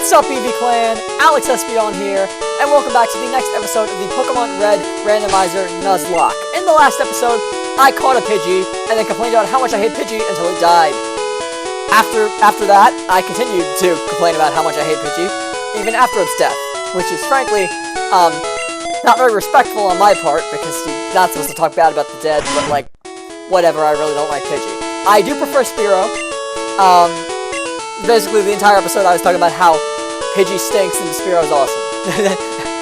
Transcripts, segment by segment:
What's up, EV Clan? Alex Espion here, and welcome back to the next episode of the Pokemon Red Randomizer Nuzlocke. In the last episode, I caught a Pidgey, and then complained about how much I hate Pidgey until it died. After that, I continued to complain about how much I hate Pidgey, even after its death, which is frankly, not very respectful on my part, because you're not supposed to talk bad about the dead, but like, whatever, I really don't like Pidgey. I do prefer Spearow. Basically, the entire episode I was talking about how Pidgey stinks and Spearow is awesome.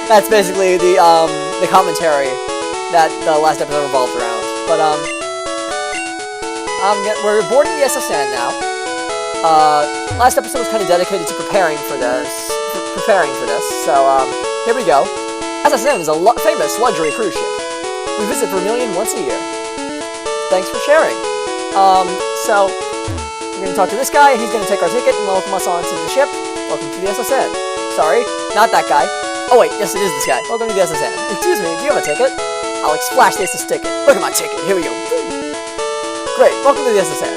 That's basically the commentary that the last episode revolved around. But, we're boarding the SSN now. Last episode was kind of dedicated to preparing for this, so, here we go. SSN is a famous luxury cruise ship. We visit Vermilion once a year. Thanks for sharing. So, we're gonna talk to this guy, and he's gonna take our ticket and welcome us onto the ship. Welcome to the SSN. Sorry, not that guy. Oh wait, yes it is this guy. Welcome to the SSN. Excuse me, do you have a ticket? I'll splash this ticket. Look at my ticket, here we go. Great, welcome to the SSN.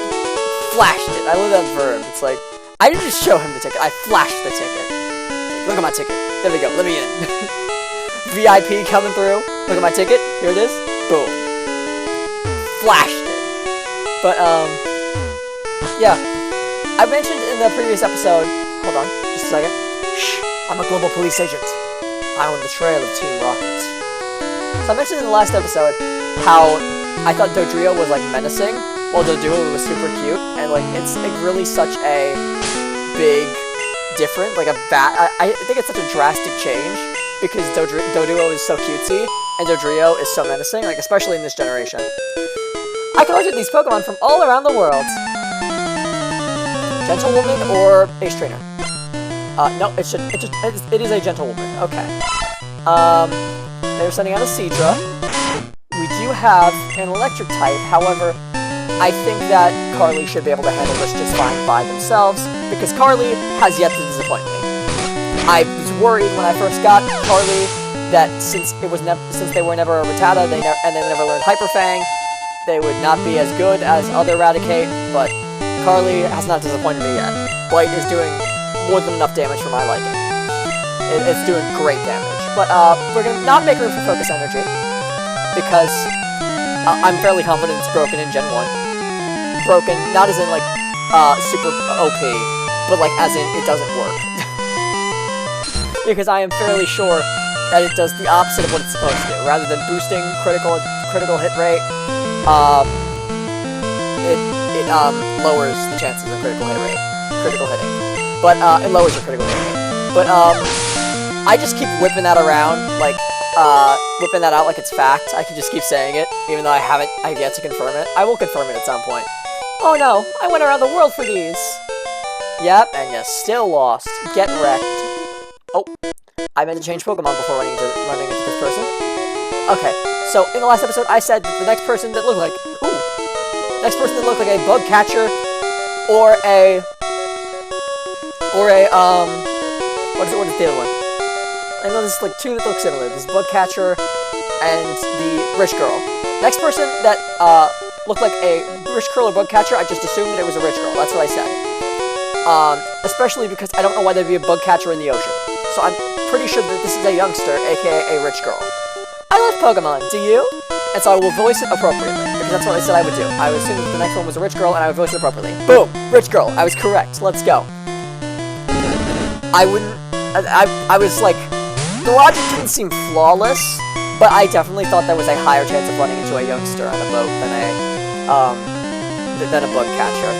Flashed it, I love that verb. It's like, I didn't just show him the ticket, I flashed the ticket. Look at my ticket. There we go, let me in. VIP coming through. Look at my ticket, here it is. Boom. Flashed it. But, yeah. I mentioned in the previous episode, hold on, just a second. Shh, I'm a global police agent. I'm on the trail of Team Rocket. So I mentioned in the last episode how I thought Dodrio was like menacing, while Doduo was super cute, and like it's like really such a big difference, like I think it's such a drastic change, because Doduo is so cutesy, and Dodrio is so menacing, like especially in this generation. I collected these Pokemon from all around the world. Gentlewoman or Ace Trainer? No, it is a Gentlewoman. Okay. They're sending out a Seadra. We do have an Electric type, however, I think that Carly should be able to handle this just fine by themselves, because Carly has yet to disappoint me. I was worried when I first got Carly that since they were never a Rattata, and they never learned Hyper Fang, they would not be as good as other Raticate, but Carly has not disappointed me yet. Blight is doing more than enough damage for my liking. It's doing great damage. But, we're gonna not make room for Focus Energy, because I'm fairly confident it's broken in Gen 1. Broken, not as in, like, super OP, but, like, as in it doesn't work. Because I am fairly sure that it does the opposite of what it's supposed to do. Rather than boosting critical hit rate, it lowers the chances of critical hitting. But, it lowers your critical hit rate. But, I just keep whipping that around, like, whipping that out like it's fact. I can just keep saying it, even though I've yet to confirm it. I will confirm it at some point. Oh no, I went around the world for these! Yep, and you still lost. Get wrecked. Oh, I meant to change Pokemon before running into this person. Okay, so in the last episode, I said that the next person that looked like a bug catcher, or a, what is the other one? I know there's like two that look similar. There's bug catcher and the rich girl. Next person that looked like a rich girl or bug catcher, I just assumed that it was a rich girl. That's what I said. Especially because I don't know why there'd be a bug catcher in the ocean. So I'm pretty sure that this is a youngster, aka a rich girl. I love Pokemon, do you? And so I will voice it appropriately, because that's what I said I would do. I would assume that the next one was a rich girl, and I would voice it appropriately. Boom! Rich girl! I was correct. Let's go. I was like, the logic didn't seem flawless, but I definitely thought there was a higher chance of running into a youngster on a boat than a bug catcher.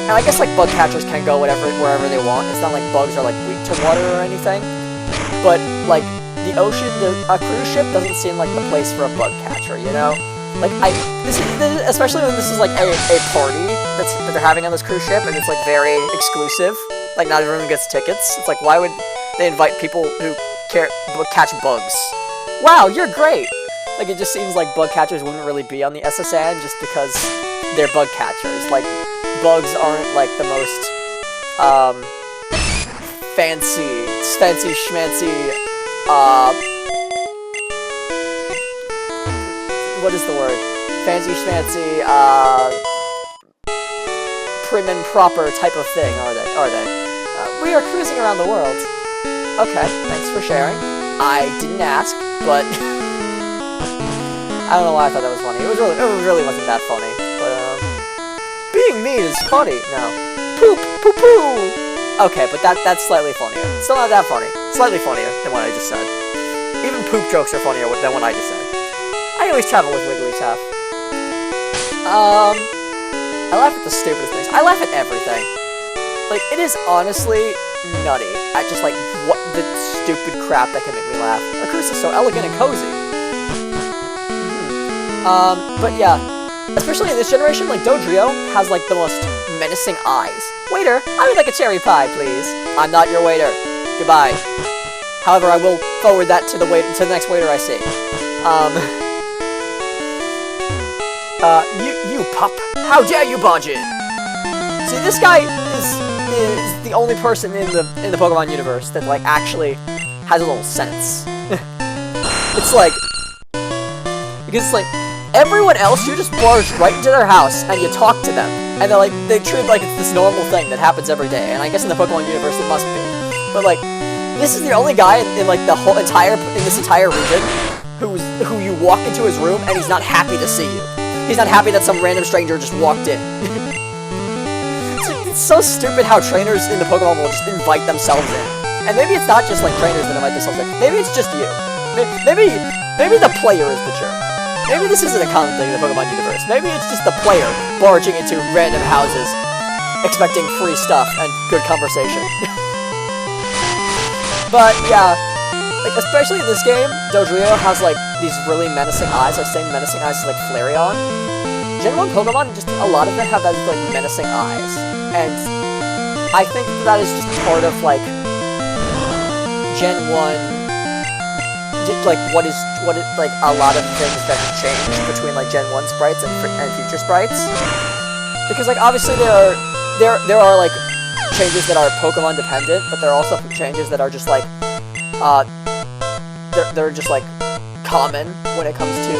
And I guess, like, bug catchers can go wherever they want. It's not like bugs are, like, weak to water or anything. But, like, the ocean, a cruise ship doesn't seem like the place for a bug catcher, you know? Like, especially when this is, like, a party that they're having on this cruise ship, and it's, like, very exclusive. Like, not everyone gets tickets. It's like, why would they invite people who catch bugs? Wow, you're great! Like, it just seems like bug catchers wouldn't really be on the SSN just because they're bug catchers. Like, bugs aren't, like, the most, fancy schmancy, what is the word? Fancy schmancy, prim and proper type of thing, are they? We are cruising around the world. Okay, thanks for sharing. I didn't ask, but I don't know why I thought that was funny. It really wasn't that funny. But being mean is funny. No, poop, poo poo. Okay, but that's slightly funnier. Still not that funny. Slightly funnier than what I just said. Even poop jokes are funnier than what I just said. I always travel with Wiggly Taff. I laugh at the stupidest things. I laugh at everything. Like, it is honestly nutty at just, like, what the stupid crap that can make me laugh. A cruise is so elegant and cozy. But yeah, especially in this generation, like, Dodrio has, like, the most menacing eyes. Waiter, I would like a cherry pie, please. I'm not your waiter. Goodbye. However, I will forward that to the next waiter I see. You pup! How dare you barge in? See, this guy is the only person in the Pokemon universe that, like, actually has a little sense. It's like, because it's like, everyone else, you just barge right into their house and you talk to them, and they treat it like it's this normal thing that happens every day. And I guess in the Pokemon universe it must be, but like, this is the only guy in like the whole this entire region who you walk into his room and he's not happy to see you. He's not happy that some random stranger just walked in. It's so stupid how trainers in the Pokemon will just invite themselves in. And maybe it's not just like trainers that invite themselves in. Maybe it's just you. Maybe the player is the jerk. Maybe this isn't a common thing in the Pokemon universe. Maybe it's just the player barging into random houses, expecting free stuff and good conversation. But yeah, like, especially in this game, Dodrio has like these really menacing eyes, like same menacing eyes as like Flareon. Gen 1 Pokemon, just a lot of them have that like menacing eyes. And I think that is just part of like Gen 1, like what is like a lot of things that have changed between like Gen 1 sprites and future sprites. Because like obviously there are like changes that are Pokemon dependent, but there are also changes that are just like they're just like common when it comes to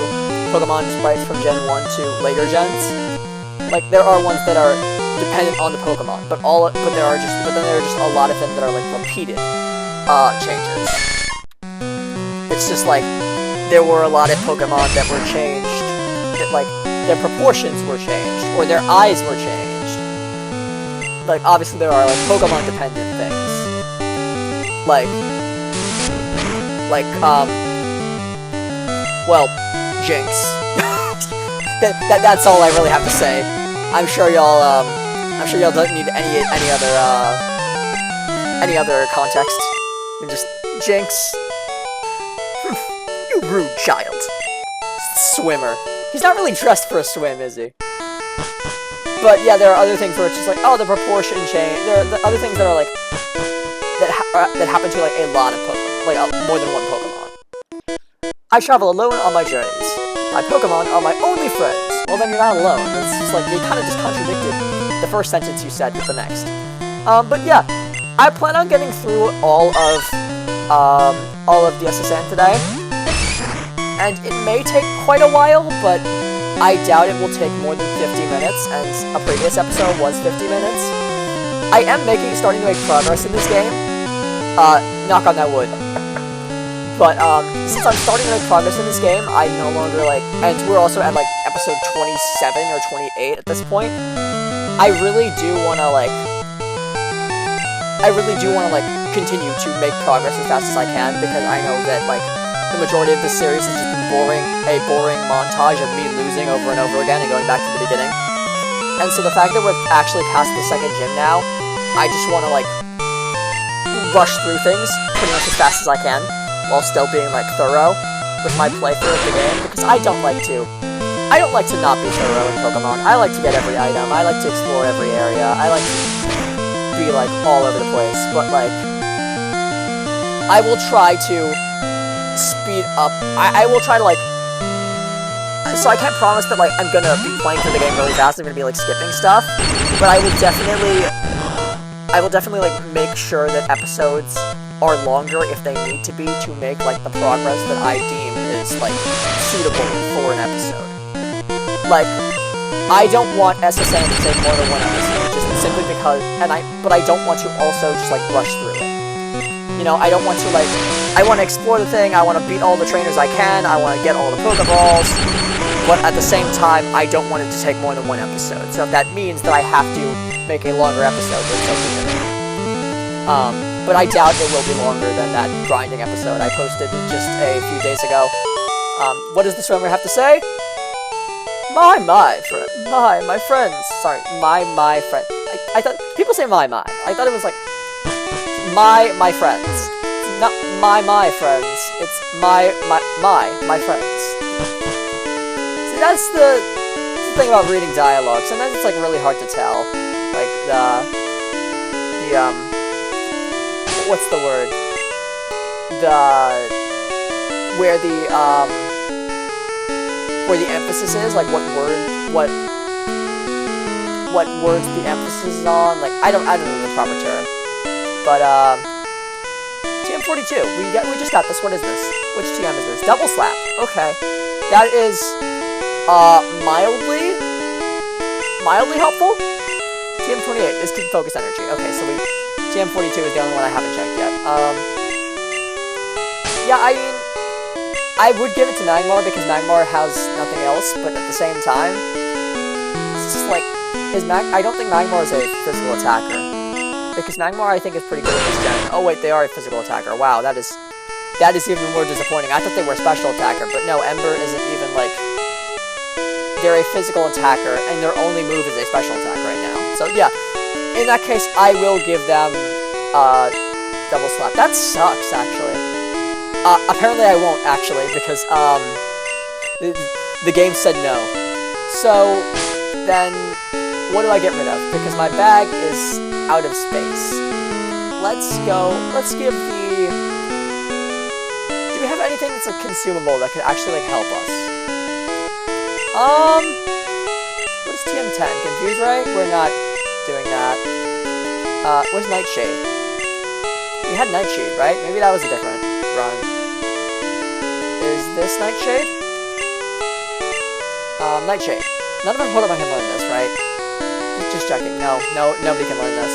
Pokemon sprites from Gen 1 to later gens. Like there are ones that are dependent on the Pokemon, but then there are just a lot of them that are like repeated changes. It's just like there were a lot of Pokemon that were changed, that like their proportions were changed or their eyes were changed. Like obviously there are like Pokemon dependent things. Well, Jinx. That's all I really have to say. I'm sure y'all don't need any other context. Just Jinx. You rude child. Swimmer. He's not really dressed for a swim, is he? But yeah, there are other things where it's just like, oh, the proportion change. There are the other things that are like that happen to like a lot of Pokemon, like more than one Pokemon. I travel alone on my journeys. My Pokemon are my only friends. Well, then you're not alone. It's just like you kind of just contradicted the first sentence you said with the next. But yeah, I plan on getting through all of the SSN today, and it may take quite a while, but I doubt it will take more than 50 minutes, and a previous episode was 50 minutes. I am starting to make progress in this game. Knock on that wood. But, since I'm starting to make progress in this game, I no longer, like, and we're also at, like, episode 27 or 28 at this point, I really do wanna, continue to make progress as fast as I can, because I know that, like, the majority of this series is just a boring montage of me losing over and over again and going back to the beginning. And so the fact that we're actually past the second gym now, I just wanna, like, rush through things pretty much as fast as I can, while still being, like, thorough with my playthrough of the game, because I don't like to not be thorough in Pokemon. I like to get every item, I like to explore every area, I like to be, like, all over the place, but, like, I will try to speed up, I will try to, like, so I can't promise that, like, I'm gonna be playing through the game really fast, I'm gonna be, like, skipping stuff, but I will definitely, like, make sure that episodes are longer if they need to be to make, like, the progress that I deem is, like, suitable for an episode. Like, I don't want SSN to take more than one episode, just simply because, but I don't want to also just, like, rush through it. You know, I don't want to, like, I want to explore the thing, I want to beat all the trainers I can, I want to get all the Pokeballs, but at the same time, I don't want it to take more than one episode. So if that means that I have to make a longer episode, then so be it. But I doubt it will be longer than that grinding episode I posted just a few days ago. What does the swimmer have to say? My friends. Sorry, my friend. I thought, people say my. I thought it was like, my friends. Not my friends. It's my friends. See, that's the thing about reading dialogue. Sometimes it's, like, really hard to tell. Like, what's the word? Where the emphasis is, like, what words the emphasis is on, like, I don't know the proper term. But, TM42, we just got this, what is this? Which TM is this? Double Slap, okay. That is, mildly helpful? TM28 is Focus Energy, okay, so TM42 is the only one I haven't checked yet. Yeah, I mean, I would give it to Nangmar because Nangmar has nothing else, but at the same time, it's just like, I don't think Nangmar is a physical attacker. Because Nangmar, I think, is pretty good at this gen. Oh wait, they are a physical attacker. Wow, that is even more disappointing. I thought they were a special attacker, but no, Ember isn't even, like, they're a physical attacker, and their only move is a special attack right now. So yeah, in that case, I will give them, Double Slap. That sucks, actually. Apparently I won't, actually, because, the game said no. So, then, what do I get rid of? Because my bag is out of space. Let's give the... Do we have anything that's, like, consumable that could actually, like, help us? What is TM10? Confuse Ray? We're not doing that. Where's Nightshade? We had Nightshade, right? Maybe that was a different run. Is this Nightshade? Nightshade. None of our Pokemon can learn this, right? Just checking. No, nobody can learn this.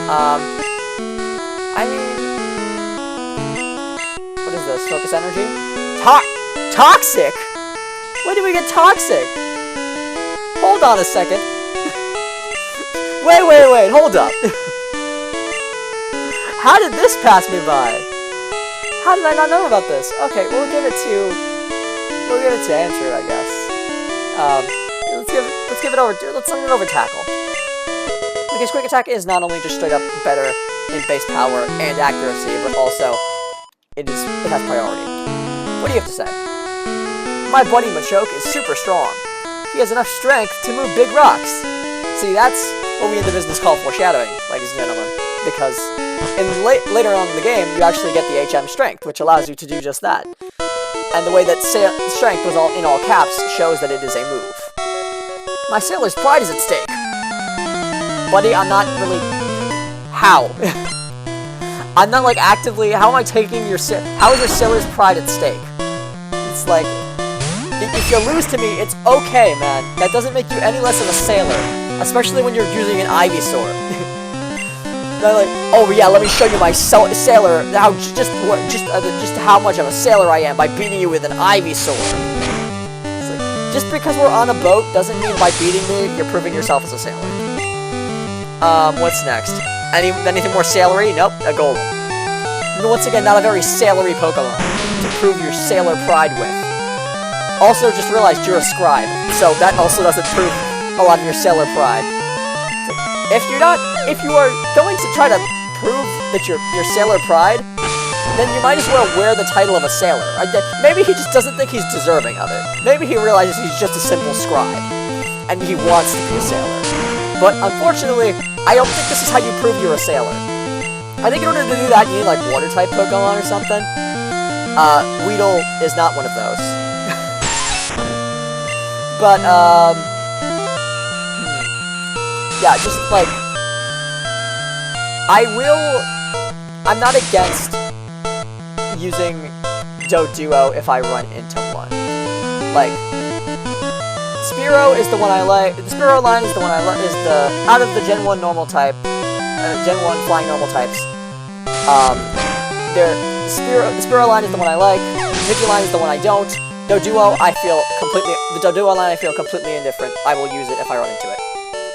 I mean... What is this? Focus Energy? Toxic? When did we get Toxic? Hold on a second. Wait, hold up. How did this pass me by? How did I not know about this? Okay, we'll give it to Andrew, I guess. Let's send it over Tackle. Because Quick Attack is not only just straight up better in base power and accuracy, but also it has priority. What do you have to say? My buddy Machoke is super strong. He has enough strength to move big rocks. See, that's what we in the business call foreshadowing, ladies and gentlemen. Because later on in the game, you actually get the HM Strength, which allows you to do just that. And the way that Strength was in all caps shows that it is a move. My sailor's pride is at stake. Buddy, I'm not really... How? I'm not, like, actively... How am I taking your... How is your sailor's pride at stake? It's like... If you lose to me, it's okay, man. That doesn't make you any less of a sailor. Especially when you're using an Ivysaur. They're like, oh yeah, let me show you my sailor, just how much of a sailor I am by beating you with an Ivysaur. It's like, just because we're on a boat doesn't mean by beating me, you're proving yourself as a sailor. What's next? Anything more sailory? Nope, a Golem. And once again, not a very sailory Pokemon to prove your sailor pride with. Also, just realized you're a scribe, so that also doesn't prove a lot of your sailor pride. If you are going to try to prove that your sailor pride, then you might as well wear the title of a sailor. Maybe he just doesn't think he's deserving of it. Maybe he realizes he's just a simple scribe, and he wants to be a sailor. But unfortunately, I don't think this is how you prove you're a sailor. I think in order to do that, you need like water-type Pokemon or something. Weedle is not one of those. But, yeah, just, like, I'm not against using Doduo if I run into one. Like, Spearow is the one I like. The Spearow line is the one I like. Is the out of the Gen 1 normal type, Gen 1 flying normal types. The Spearow line is the one I like. The Pidgey line is the one I don't. Doduo, the Doduo line I feel completely indifferent. I will use it if I run into it.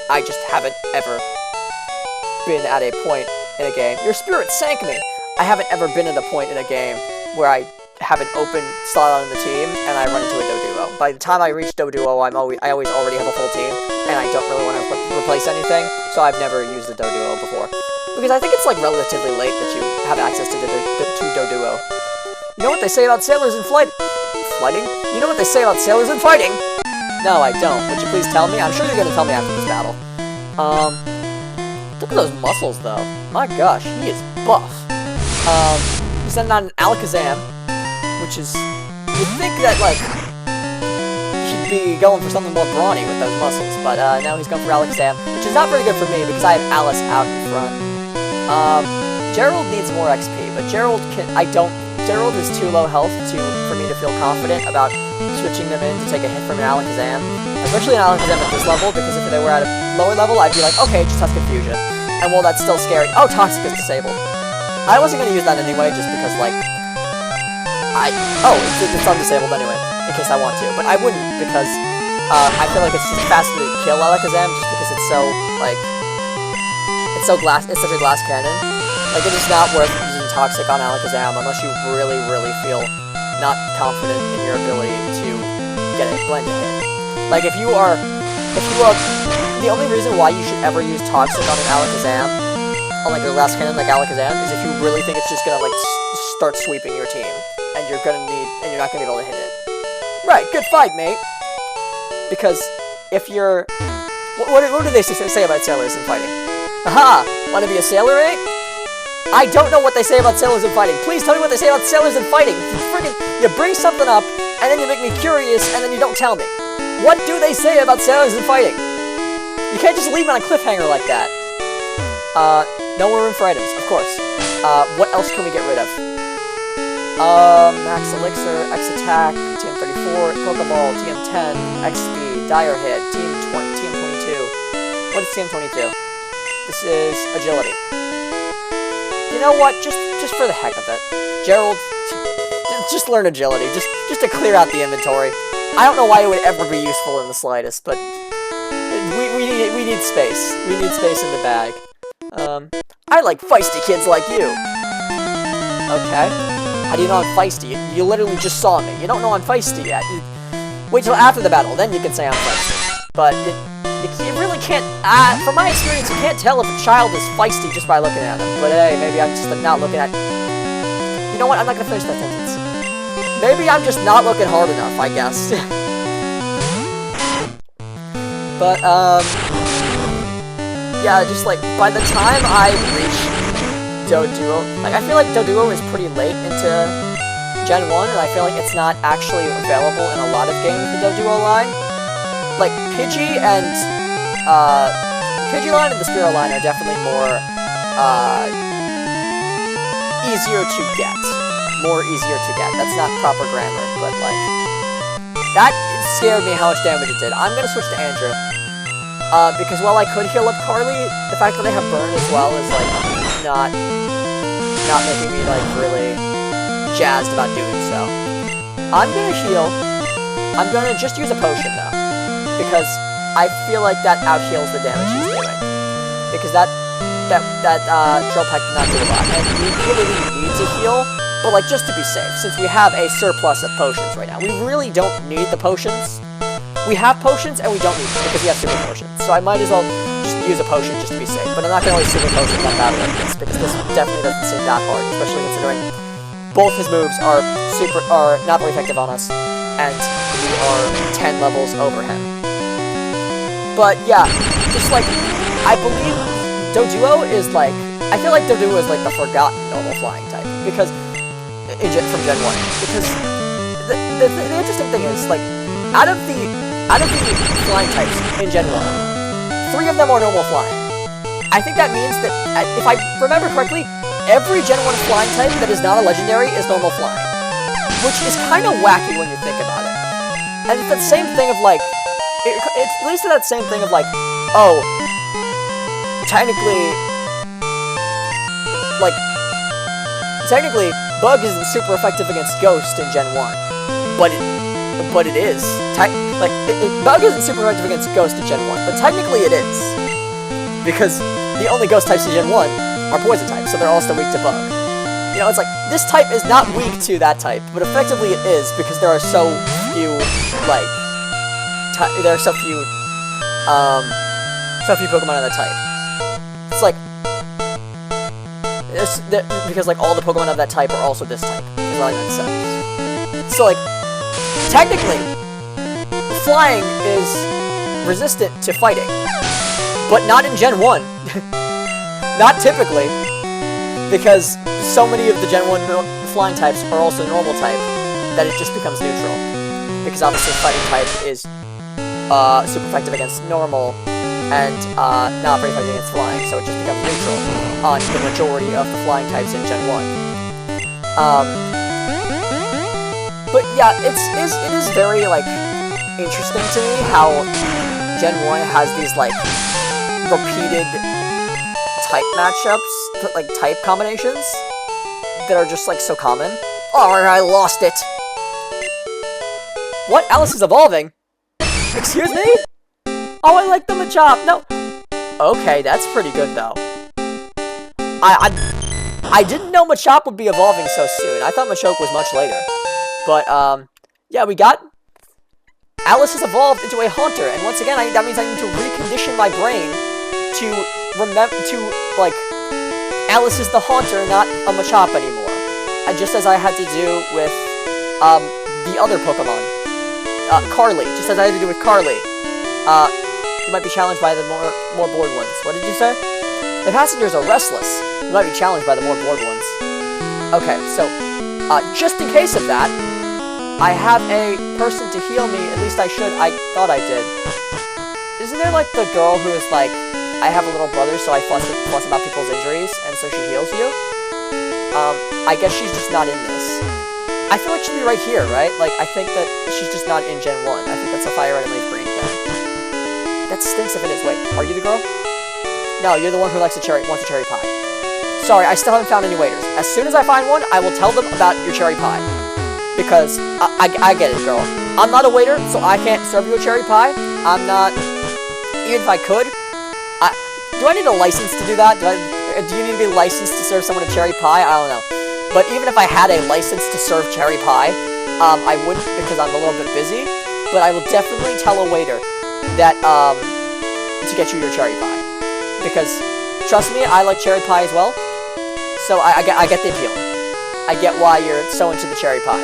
I just haven't ever been at a point in a game. Your spirit sank me! I haven't ever been at a point in a game where I have an open slot on the team and I run into a Doduo. By the time I reach Doduo, I always already have a full team, and I don't really want to replace anything, so I've never used the Doduo before. Because I think it's like relatively late that you have access to Doduo. You know what they say about sailors in fighting? You know what they say about sailors in fighting? No, I don't. Would you please tell me? I'm sure you're gonna tell me after this battle. Look at those muscles, though. My gosh, he is buff. He's sending out an Alakazam, which is... You'd think that, like, he'd be going for something more brawny with those muscles, but now he's going for Alakazam, which is not very good for me because I have Alice out in front. Gerald needs more XP, but Gerald is too low health for me to feel confident about switching them in to take a hit from an Alakazam. Especially an Alakazam at this level, because if they were at a lower level, I'd be like, okay, it just has Confusion. And well, that's still scary. Oh, Toxic is disabled. I wasn't going to use that anyway, just because, like... it's undisabled anyway, in case I want to. But I wouldn't, because I feel like it's just faster to kill Alakazam, just because it's so, like... It's such a glass cannon. Like, it is not worth using Toxic on Alakazam unless you really, really feel not confident in your ability to get it blended in. Like, if you are... The only reason why you should ever use Toxic on an Alakazam, on, like, a glass cannon like Alakazam, is if you really think it's just gonna, like, start sweeping your team. And you're not gonna be able to hit it. Right, good fight, mate! Because, if you're... What do they say about sailors in fighting? Aha! Wanna be a sailor, eh? I don't know what they say about sailors in fighting. Please tell me what they say about sailors in fighting. You bring something up, and then you make me curious, and then you don't tell me. What do they say about sailors in fighting? You can't just leave on a cliffhanger like that. No more room for items, of course. What else can we get rid of? Max Elixir, X Attack, TM34, Pokeball, TM10, X Speed, Dire Hit, TM22. What is TM22? This is Agility. You know what? Just for the heck of it, Gerald, just learn Agility, just to clear out the inventory. I don't know why it would ever be useful in the slightest, but we need space. We need space in the bag. I like feisty kids like you. Okay. How do you know I'm feisty? You literally just saw me. You don't know I'm feisty yet. Wait till after the battle, then you can say I'm feisty. But you really can't, from my experience, you can't tell if a child is feisty just by looking at them. But hey, maybe I'm just not looking at... You know what, I'm not gonna finish that sentence. Maybe I'm just not looking hard enough, I guess. But, yeah, just like, by the time I reach Doduo, like, I feel like Doduo is pretty late into Gen 1, and I feel like it's not actually available in a lot of games, the Doduo line. Like, Pidgey and, Pidgey line and the Spearow line are definitely more, easier to get. More easier to get. That's not proper grammar, but, like, that scared me how much damage it did. I'm gonna switch to Andrew. Because while I could heal up Carly, the fact that they have Burn as well is, like, not making me, like, really jazzed about doing so. I'm gonna heal. I'm gonna just use a potion, though. Because I feel like that out-heals the damage he's doing. Because that Drill Peck did not do a lot. And we really need to heal, but, like, just to be safe, since we have a surplus of potions right now. We really don't need the potions. We have potions, and we don't need them, because we have super potions. So I might as well just use a potion just to be safe. But I'm not going to use super potions on battle like this, because this definitely doesn't seem that hard, especially considering both his moves are not very effective on us, and we are 10 levels over him. But yeah, just like, I believe Doduo is like, I feel like Doduo is like the forgotten normal flying type, because, from Gen 1, because the interesting thing is, like, out of the flying types in Gen 1, 3 of them are normal flying. I think that means that, if I remember correctly, every Gen 1 flying type that is not a legendary is normal flying, which is kind of wacky when you think about it. And it's that same thing of, like, it leads to that same thing of like, oh, technically, Bug isn't super effective against Ghost in Gen 1, but it is. Bug isn't super effective against Ghost in Gen 1, but technically it is. Because the only Ghost types in Gen 1 are Poison types, so they're all still weak to Bug. You know, it's like, this type is not weak to that type, but effectively it is, because there are so few, like, there are so few Pokemon of that type. It's like, because like all the Pokemon of that type are also this type, is what I meant to say. So like, technically, flying is resistant to fighting, but not in Gen 1. Not typically, because so many of the Gen 1 flying types are also normal type that it just becomes neutral. Because obviously fighting type is super effective against normal and not very effective against flying, so it just becomes neutral on the majority of the flying types in Gen 1. But yeah, it is very, like, interesting to me how Gen 1 has these, like, repeated type matchups, like, type combinations that are just, like, so common. Oh, I lost it! What? Alice is evolving? Excuse me? Oh, I like the Machop! No! Okay, that's pretty good, though. I didn't know Machop would be evolving so soon. I thought Machoke was much later. But, yeah, we got... Alice has evolved into a Haunter, and once again, that means I need to recondition my brain to like, Alice is the Haunter, not a Machop anymore. And just as I had to do with, the other Pokemon. Carly, just as I had to do with Carly. You might be challenged by the more bored ones. What did you say? The passengers are restless. You might be challenged by the more bored ones. Okay, so, just in case of that, I have a person to heal me. At least I should. I thought I did. Isn't there, like, the girl who is like, I have a little brother, so I fuss about people's injuries, and so she heals you? I guess she's just not in this. I feel like she'd be right here, right? Like, I think that she's just not in Gen 1. I think that's a Fire Red and Leaf Green thing. That stinks if it is. Wait, are you the girl? No, you're the one who wants a cherry pie. Sorry, I still haven't found any waiters. As soon as I find one, I will tell them about your cherry pie. Because, I get it, girl. I'm not a waiter, so I can't serve you a cherry pie. I'm not... Even if I could... do I need a license to do that? Do you need to be licensed to serve someone a cherry pie? I don't know. But even if I had a license to serve cherry pie, I wouldn't because I'm a little bit busy. But I will definitely tell a waiter that, to get you your cherry pie. Because, trust me, I like cherry pie as well. So I get the appeal. I get why you're so into the cherry pie.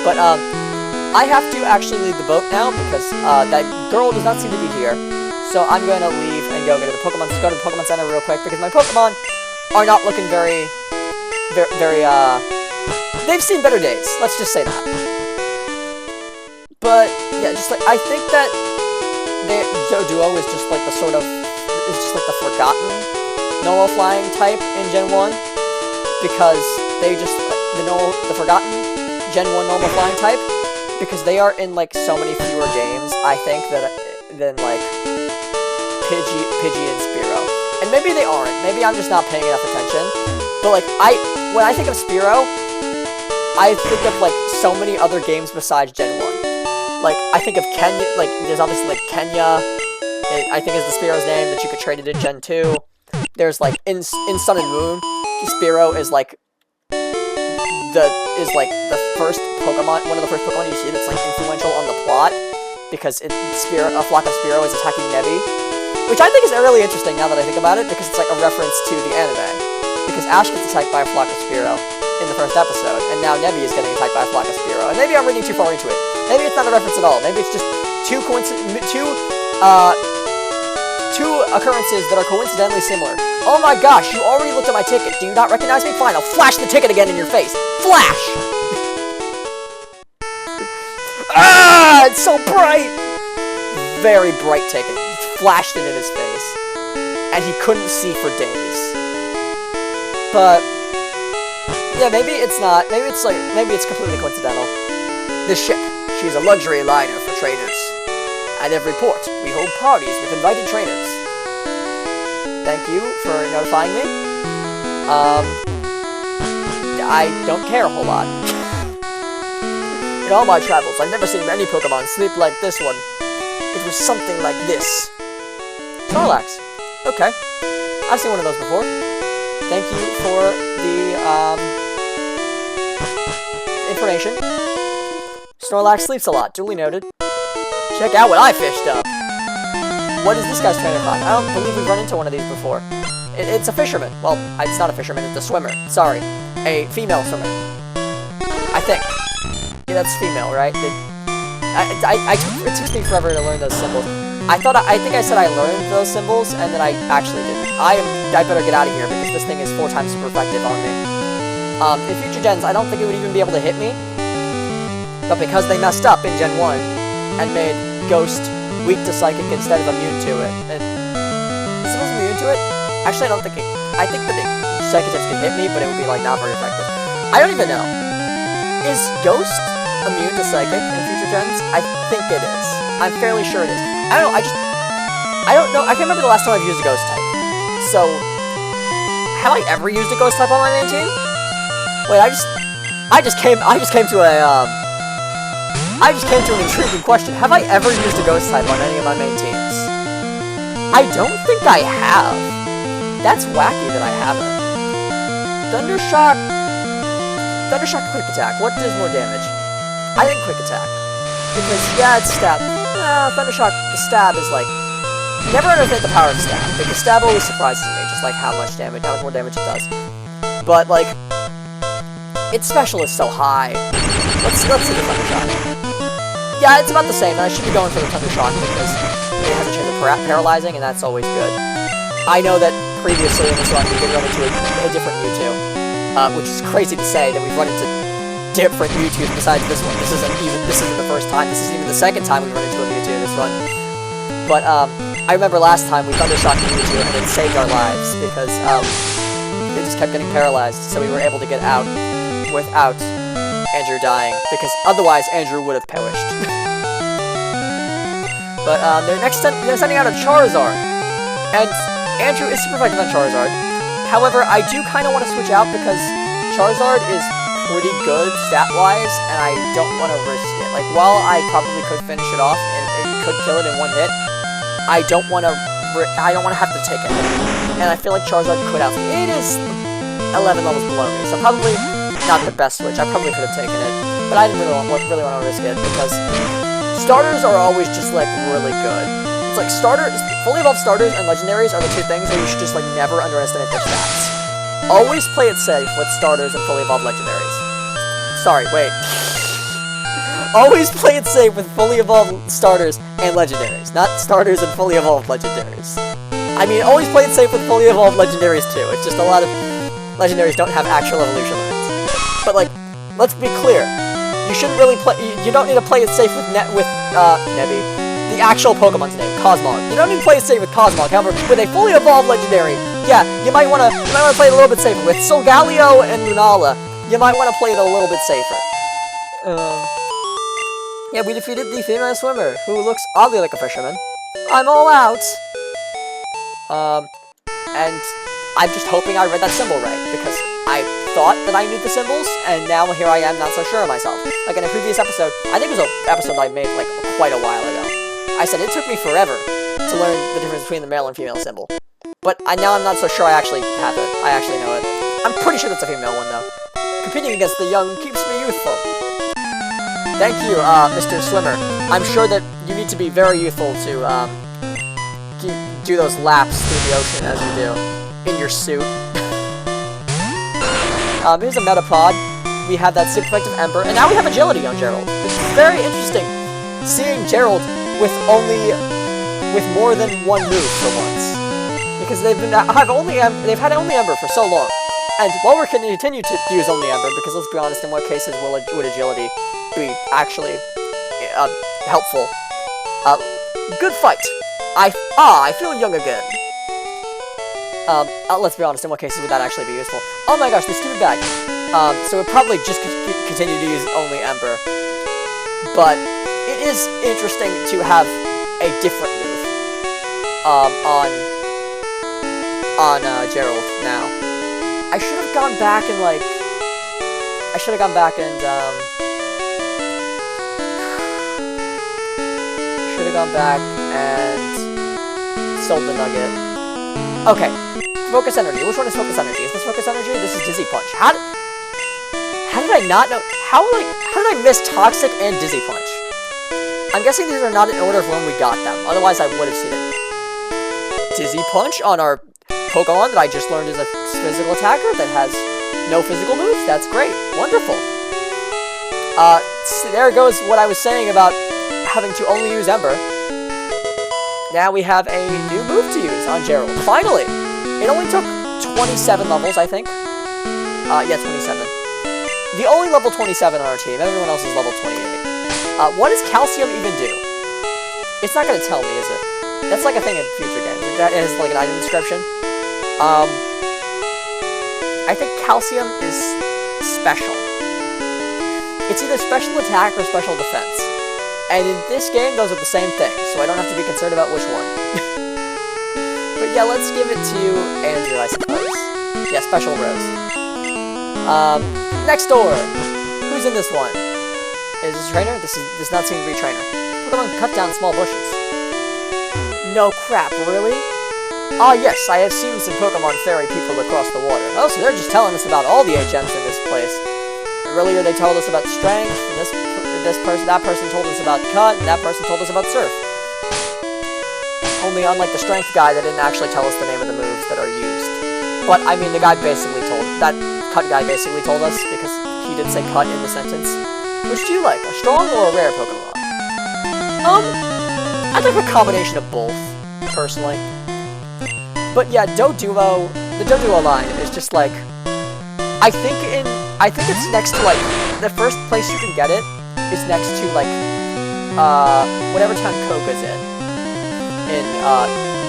But, I have to actually leave the boat now because, that girl does not seem to be here. So I'm going to leave and go to the Pokemon Center real quick because my Pokemon are not looking very, they've seen better days. Let's just say that. But, yeah, just like, I think that Doduo is just like the sort of, is just like the forgotten normal flying type in Gen 1. Because they just, the forgotten Gen 1 normal flying type. Because they are in, like, so many fewer games, I think, than like, Pidgey and Spearow. And maybe they aren't. Maybe I'm just not paying enough attention. But, like, when I think of Spearow, I think of, like, so many other games besides Gen 1. Like, I think of Kenya, like, there's obviously, like, Kenya, I think is the Spearow's name, that you could trade it in Gen 2. There's, like, in Sun and Moon, Spearow is, like, the first Pokemon, one of the first Pokemon you see that's, like, influential on the plot. Because a flock of Spearow is attacking Nebby. Which I think is really interesting now that I think about it, because it's like a reference to the anime. Because Ash gets attacked by a flock of Spearow in the first episode, and now Nebby is getting attacked by a flock of Spearow. And maybe I'm reading too far into it. Maybe it's not a reference at all. Maybe it's just two occurrences that are coincidentally similar. Oh my gosh, you already looked at my ticket. Do you not recognize me? Fine, I'll flash the ticket again in your face. Flash! Ah, it's so bright! Very bright ticket. Flashed it in his face. And he couldn't see for days. But, yeah, maybe it's not. Maybe it's completely coincidental. This ship, she's a luxury liner for traders. At every port, we hold parties with invited trainers. Thank you for notifying me. I don't care a whole lot. In all my travels, I've never seen any Pokemon sleep like this one. It was something like this. Snorlax. Okay. I've seen one of those before. Thank you for the, information. Snorlax sleeps a lot. Duly noted. Check out what I fished up. What is this guy's trainer class? I don't believe we've run into one of these before. It's a fisherman. Well, it's not a fisherman, it's a swimmer. Sorry. A female swimmer. I think. Yeah, that's female, right? It took me forever to learn those symbols. I think I said I learned those symbols, and then I actually didn't. I better get out of here, because this thing is 4 times super effective on me. In future gens, I don't think it would even be able to hit me. But because they messed up in Gen 1, and made Ghost weak to Psychic instead of immune to it, and... Is it supposed to be immune to it? Actually, I don't think it... I think that the Psychic tips can hit me, but it would be, like, not very effective. I don't even know. Is Ghost immune to Psychic in future gens? I think it is. I'm fairly sure it is. I don't know, I don't know, I can't remember the last time I've used a Ghost type. So, have I ever used a Ghost type on my main team? Wait, I just came to an intriguing question. Have I ever used a Ghost type on any of my main teams? I don't think I have. That's wacky that I haven't. Thundershock Quick Attack. What does more damage? I think Quick Attack. Because, yeah, it's Stab. Thundershock, the Stab is like... Never understand the power of Stab, because Stab always surprises me, just like how much more damage it does. But, like... Its special is so high. Let's see the Thundershock. Yeah, it's about the same, and I should be going for the Thundershock, because it has a chance of paralyzing, and that's always good. I know that previously in this run, we did run into a different Mewtwo. Which is crazy to say that we've run into different Mewtwo's besides this one. This isn't the first time. This isn't even the second time we've run into a Mewtwo in this run. But, I remember last time we Thundershocked Mewtwo and it saved our lives, because, it just kept getting paralyzed, so we were able to get out without Andrew dying, because otherwise Andrew would have perished. But, they're sending out a Charizard, and Andrew is super effective on Charizard. However, I do kind of want to switch out, because Charizard is pretty good stat-wise, and I don't want to risk it. Like, while I probably could finish it off, and could kill it in one hit, I don't want to have to take it. And I feel like Charizard could outspeed. It is 11 levels below me, so probably not the best switch. I probably could have taken it, but I didn't really want to risk it, because starters are always just, like, really good. It's like fully evolved starters and legendaries are the two things where you should just, like, never underestimate their stats. Always play it safe with starters and fully evolved legendaries. Sorry, wait. Always play it safe with fully evolved starters and legendaries, not starters and fully evolved legendaries. I mean, always play it safe with fully evolved legendaries too. It's just a lot of legendaries don't have actual evolution lines. But, like, let's be clear. You shouldn't really play. You don't need to play it safe with Nebby. The actual Pokemon's name, Cosmog. You don't need to play it safe with Cosmog. However, with a fully evolved legendary, yeah, you might want to play it a little bit safer. With Solgaleo and Lunala, you might want to play it a little bit safer. Yeah, we defeated the female swimmer, who looks oddly like a fisherman. I'm all out. And I'm just hoping I read that symbol right, because I thought that I knew the symbols, and now here I am not so sure of myself. Like in a previous episode, I think it was an episode I made, like, quite a while ago. I said it took me forever to learn the difference between the male and female symbol. But now I'm not so sure I actually have it. I actually know it. I'm pretty sure that's a female one, though. Competing against the young keeps me youthful. Thank you, Mr. Swimmer. I'm sure that you need to be very youthful to, do those laps through the ocean as you do. In your suit. Here's a Metapod. We have that super effective Ember, and now we have Agility on Gerald. It's very interesting seeing Gerald with more than one move for once. Because they've had only Ember for so long. And while we're going to continue to use only Ember, because let's be honest, in what cases would Agility be actually helpful? Good fight! I feel young again. Let's be honest, in what cases would that actually be useful? Oh my gosh, the stupid bag. So we'd probably just continue to use only Ember. But it is interesting to have a different move on Gerald now. I should have gone back and like sold the nugget. Okay, focus energy. Which one is focus energy? Is this focus energy? This is dizzy punch. How did I not know? How did I miss toxic and dizzy punch? I'm guessing these are not in order of when we got them. Otherwise, I would have seen it. Dizzy punch on our Pokemon that I just learned is a physical attacker that has no physical moves. That's great. Wonderful. So there goes what I was saying about having to only use Ember. Now we have a new move to use on Gerald. Finally! It only took 27 levels, I think. Yeah, 27. The only level 27 on our team. Everyone else is level 28. What does Calcium even do? It's not going to tell me, is it? That's like a thing in future games. That is like an item description. I think Calcium is special. It's either special attack or special defense. And in this game, those are the same thing, so I don't have to be concerned about which one. But yeah, let's give it to Andrew, I suppose. Yeah, Special Rose. Next door! Who's in this one? Is this Trainer? This does not seem to be Trainer. Pokemon cut down small bushes. No crap, really? Ah yes, I have seen some Pokemon ferry people across the water. Oh, so they're just telling us about all the HMs in this place. Earlier they told us about Strength, and that person told us about Cut, and that person told us about Surf. Only unlike the Strength guy, they didn't actually tell us the name of the moves that are used. But, I mean, that Cut guy basically told us, because he did say Cut in the sentence. Which do you like, a strong or a rare Pokemon? I'd like a combination of both, personally. But yeah, the Doduo line is just like, I think it's next to, like, the first place you can get it is next to, like, whatever town Koga's in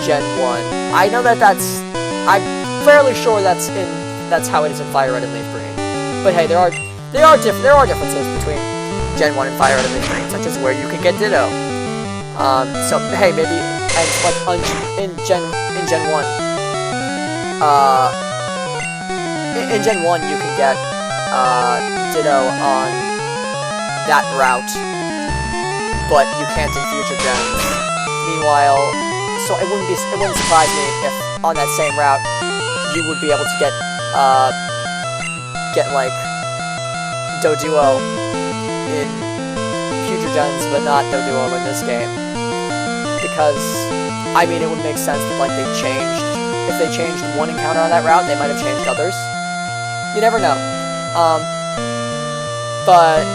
Gen 1. I know I'm fairly sure that's how it is in Fire Red and Leaf Green. But hey, there are differences between Gen 1 and Fire Red and Leaf Green, such as where you can get Ditto. So hey, maybe, and like in Gen 1, in Gen 1 you can get Ditto on that route, but you can't in future gens. Meanwhile, so it wouldn't surprise me if on that same route you would be able to get like Doduo in future gens, but not Doduo in this game. Because I mean, it would make sense that like if they changed one encounter on that route, they might have changed others. You never know. But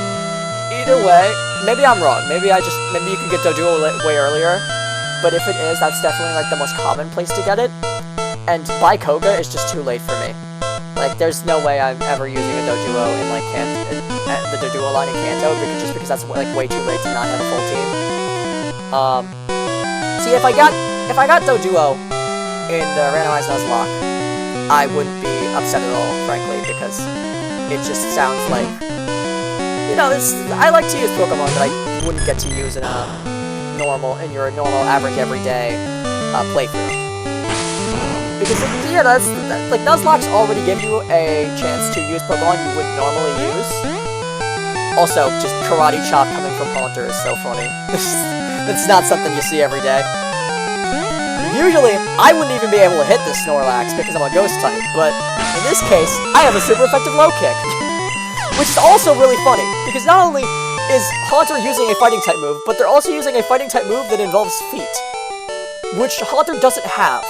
either way, maybe I'm wrong. Maybe you can get Doduo way earlier. But if it is, that's definitely like the most common place to get it. And by Koga is just too late for me. Like, there's no way I'm ever using a Doduo in like the Doduo line in Kanto, because that's like way too late to not have a full team. See, if I got Doduo in the randomized Nuzlocke, I wouldn't be upset at all, frankly, because it just sounds like, you know, I like to use Pokemon that I wouldn't get to use in your normal average everyday playthrough. Because yeah, like Nuzlocke's already give you a chance to use Pokemon you wouldn't normally use. Also, just Karate Chop coming from Haunter is so funny. That's not something you see every day. Usually, I wouldn't even be able to hit this Snorlax because I'm a Ghost type, but in this case, I have a super effective low kick. Which is also really funny, because not only is Haunter using a fighting type move, but they're also using a fighting type move that involves feet, which Haunter doesn't have.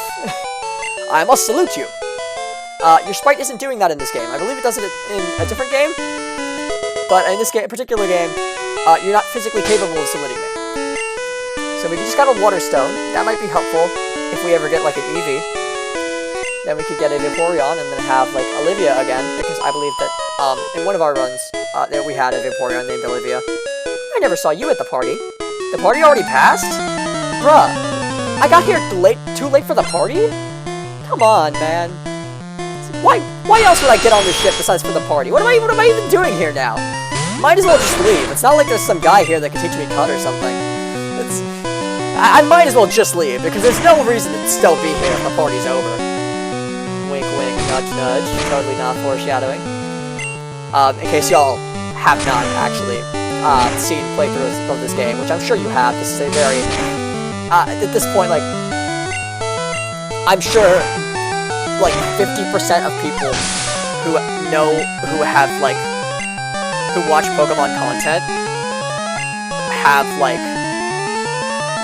I must salute you. Your sprite isn't doing that in this game. I believe it does it in a different game, but in this particular game, you're not physically capable of saluting me. So we just got a Water Stone. That might be helpful if we ever get like an Eevee. Then we could get a Vaporeon and then have like Olivia again, because I believe that in one of our runs there we had a Vaporeon named Olivia. I never saw you at the party. The party already passed? Bruh, I got here too late for the party? Come on, man. Why else would I get on this ship besides for the party? What am I even doing here now? Might as well just leave. It's not like there's some guy here that can teach me Cut or something. I might as well just leave, because there's no reason to still be here if the party's over. Wink, wink, nudge, nudge. Totally not foreshadowing. In case y'all have not actually seen playthroughs of this game, which I'm sure you have. This is a very... at this point, like... I'm sure, like, 50% of people who have, like... who watch Pokemon content have, like...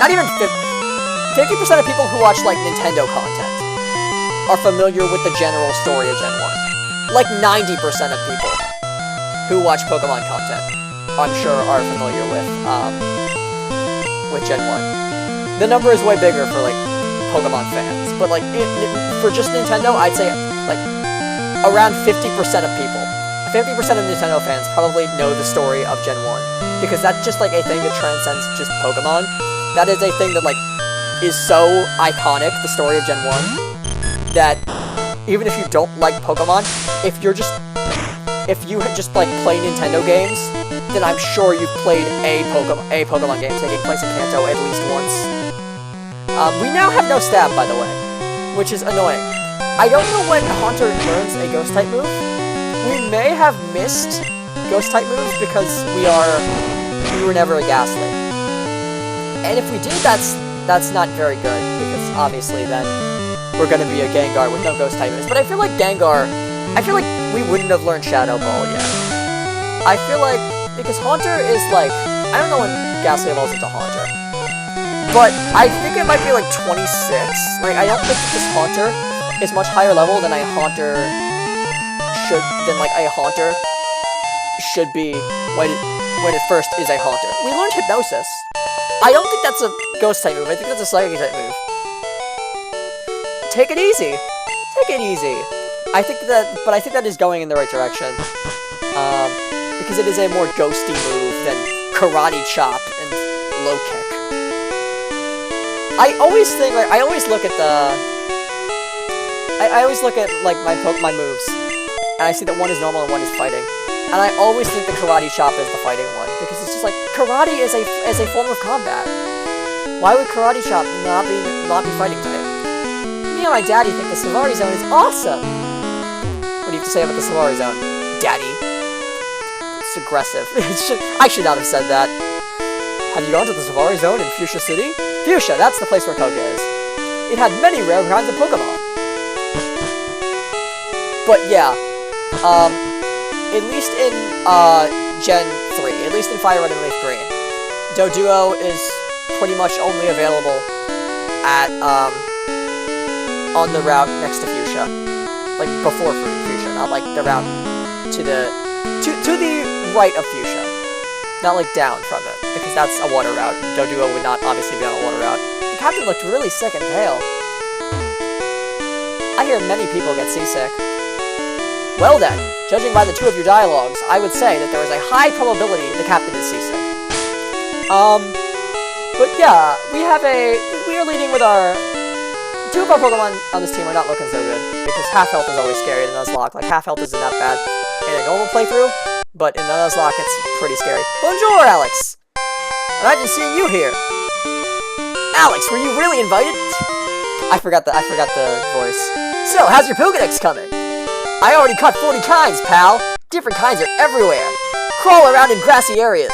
Not even 50% of people who watch, like, Nintendo content are familiar with the general story of Gen 1. Like, 90% of people who watch Pokemon content, I'm sure, are familiar with Gen 1. The number is way bigger for, like, Pokemon fans. But, like, for just Nintendo, I'd say, like, around 50% of people. 50% of Nintendo fans probably know the story of Gen 1. Because that's just, like, a thing that transcends just Pokemon. That is a thing that, like, is so iconic, the story of Gen 1, that even if you don't like Pokemon, if you just, like, play Nintendo games, then I'm sure you've played a Pokemon game taking place in Kanto at least once. We now have no stab, by the way, which is annoying. I don't know when Haunter learns a Ghost-type move. We may have missed Ghost-type moves because we were never a Ghastly. And if we did, that's not very good, because obviously then we're gonna be a Gengar with no Ghost-type moves. But I feel like we wouldn't have learned Shadow Ball yet. I feel like, because Haunter is like, I don't know when Ghastly evolves into Haunter, but I think it might be like 26. Like, I don't think that this Haunter is much higher level than a Haunter should be when it first is a Haunter. We learned Hypnosis. I don't think that's a Ghost-type move, I think that's a Psychic-type move. Take it easy! Take it easy! I think that is going in the right direction. Because it is a more ghosty move than Karate Chop and Low Kick. I always think, like, I always look at, like, my moves, and I see that one is normal and one is fighting. And I always think the Karate Chop is the fighting one, because it's just like, karate is a form of combat. Why would Karate Chop not be fighting type? Me and my daddy think the Savari Zone is awesome! What do you have to say about the Savari Zone, Daddy? It's aggressive. I should not have said that. Have you gone to the Savari Zone in Fuchsia City? Fuchsia, that's the place where Koga is. It had many rare kinds of Pokemon. But yeah, at least in Gen 3, at least in Fire Red and Leaf Green, Doduo is pretty much only available at on the route next to Fuchsia, like before Fuchsia, not like the route to the right of Fuchsia, not like down from it, because that's a water route. Doduo would not obviously be on a water route. The captain looked really sick and pale. I hear many people get seasick. Well then, judging by the two of your dialogues, I would say that there is a high probability the captain is seasick. But yeah, we are leading with our... Two of our Pokemon on this team are not looking so good, because half health is always scary in Nuzlocke. Like, half health isn't that bad in a normal playthrough, but in Nuzlocke it's pretty scary. Bonjour, Alex! Imagine seeing you here! Alex, were you really invited? I forgot the voice. So, how's your Pokedex coming? I already caught 40 kinds, pal! Different kinds are everywhere! Crawl around in grassy areas!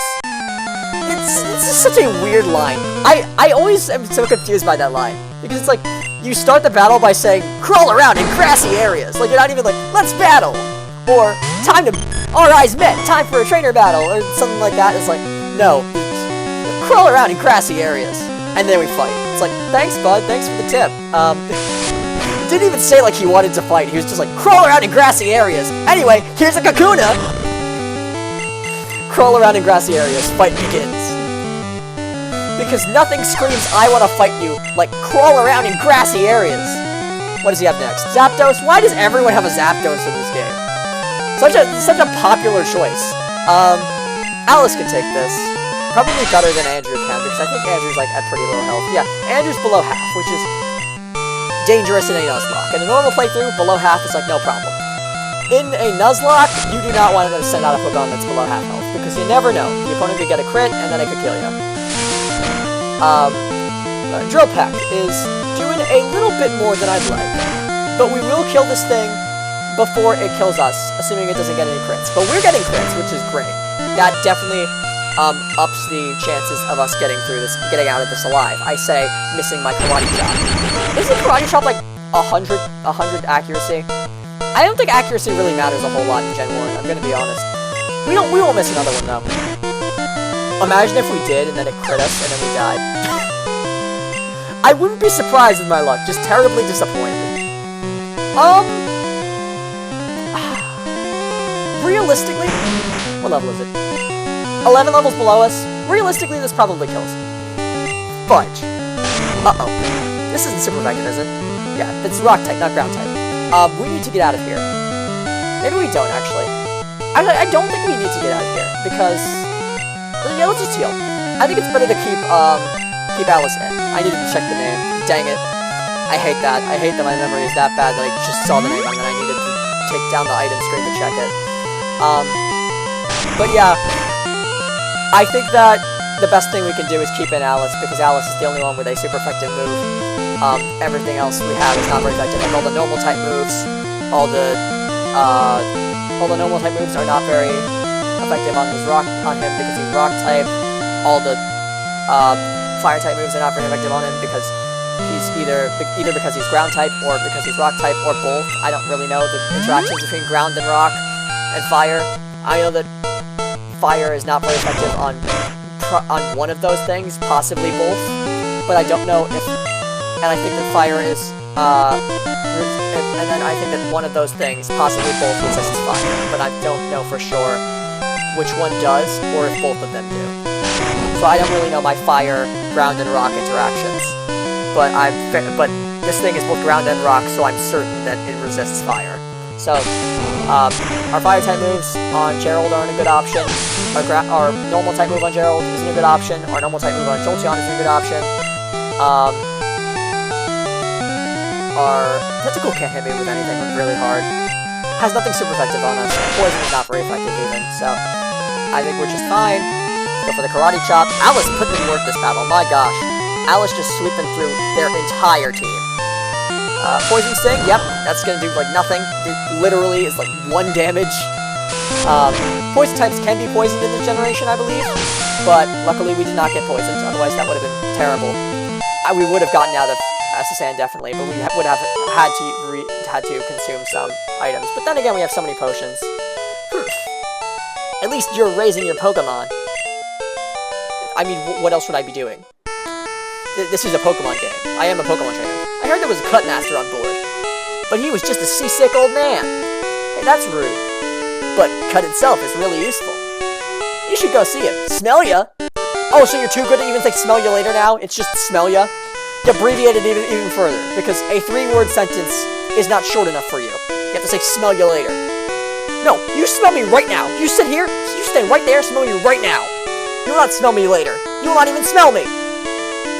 It's such a weird line. I always am so confused by that line. Because it's like, you start the battle by saying, crawl around in grassy areas! Like, you're not even like, let's battle! Or, time to... Our eyes met! Time for a trainer battle! Or something like that. It's like, no. Crawl around in grassy areas! And then we fight. It's like, thanks, bud. Thanks for the tip. Didn't even say like he wanted to fight. He was just like, crawl around in grassy areas. Anyway, here's a Kakuna! Crawl around in grassy areas. Fight begins. Because nothing screams, I want to fight you, like crawl around in grassy areas. What does he have next? Zapdos? Why does everyone have a Zapdos in this game? Such a popular choice. Alice can take this. Probably better than Andrew can, because I think Andrew's like at pretty low health. Yeah, Andrew's below half, which is dangerous in a Nuzlocke. In a normal playthrough, below half is like no problem. In a Nuzlocke, you do not want to send out a Pokemon that's below half health, because you never know. The opponent could get a crit, and then it could kill you. Drill Peck is doing a little bit more than I'd like. But we will kill this thing before it kills us, assuming it doesn't get any crits. But we're getting crits, which is great. That definitely ups the chances of us getting out of this alive. I say missing my karate chop. Isn't karate chop like 100 accuracy? I don't think accuracy really matters a whole lot in Gen 1, I'm gonna be honest. We won't miss another one though. Imagine if we did and then it crit us and then we died. I wouldn't be surprised with my luck, just terribly disappointed. Realistically, what level is it? 11 levels below us. Realistically, this probably kills. Fudge. Uh-oh. This isn't super effective, is it? Yeah, it's rock type, not ground type. We need to get out of here. Maybe we don't, actually. I don't think we need to get out of here, because... yeah, let's just heal. I think it's better to keep Alice in. I needed to check the name. Dang it. I hate that. I hate that my memory is that bad that I just saw the name and then I needed to take down the item screen to check it. But yeah, I think that the best thing we can do is keep in Alice, because Alice is the only one with a super effective move. Everything else we have is not very effective. Like all the normal type moves, all the normal type moves are not very effective on him because he's rock type. All the fire type moves are not very effective on him because he's either because he's ground type or because he's rock type or both. I don't really know the interactions between ground and rock and fire. I know that fire is not very effective on one of those things, possibly both, but I don't know if. And I think that fire is, and then I think that one of those things, possibly both, resists fire, but I don't know for sure which one does or if both of them do. So I don't really know my fire, ground, and rock interactions, but this thing is both ground and rock, so I'm certain that it resists fire. So. Our fire type moves on Gerald aren't a good option. Our normal type move on Gerald isn't a good option. Our normal type move on Jolteon isn't a good option. Our Tentacle can't hit me with anything really hard. Has nothing super effective on us. Poison is not very effective even, so I think we're just fine. Go for the Karate Chop. Alice put in work this battle, my gosh. Alice just sweeping through their entire team. Poison Sting, yep, that's gonna do, like, nothing. It literally is, like, 1 damage. Poison types can be poisoned in this generation, I believe, but luckily we did not get poisoned, otherwise that would have been terrible. We would have gotten out of SSN, definitely, but we would have had to consume some items. But then again, we have so many potions. At least you're raising your Pokemon. I mean, what else would I be doing? This is a Pokemon game. I am a Pokemon trainer. I heard there was a Cut Master on board, but he was just a seasick old man. Hey, that's rude. But Cut itself is really useful. You should go see him. Smell ya? Oh, so you're too good to even say smell ya later now? It's just smell ya? You abbreviate it even further, because a 3-word sentence is not short enough for you. You have to say smell ya later. No, you smell me right now. You sit here, you stand right there, smell me right now. You will not smell me later. You will not even smell me.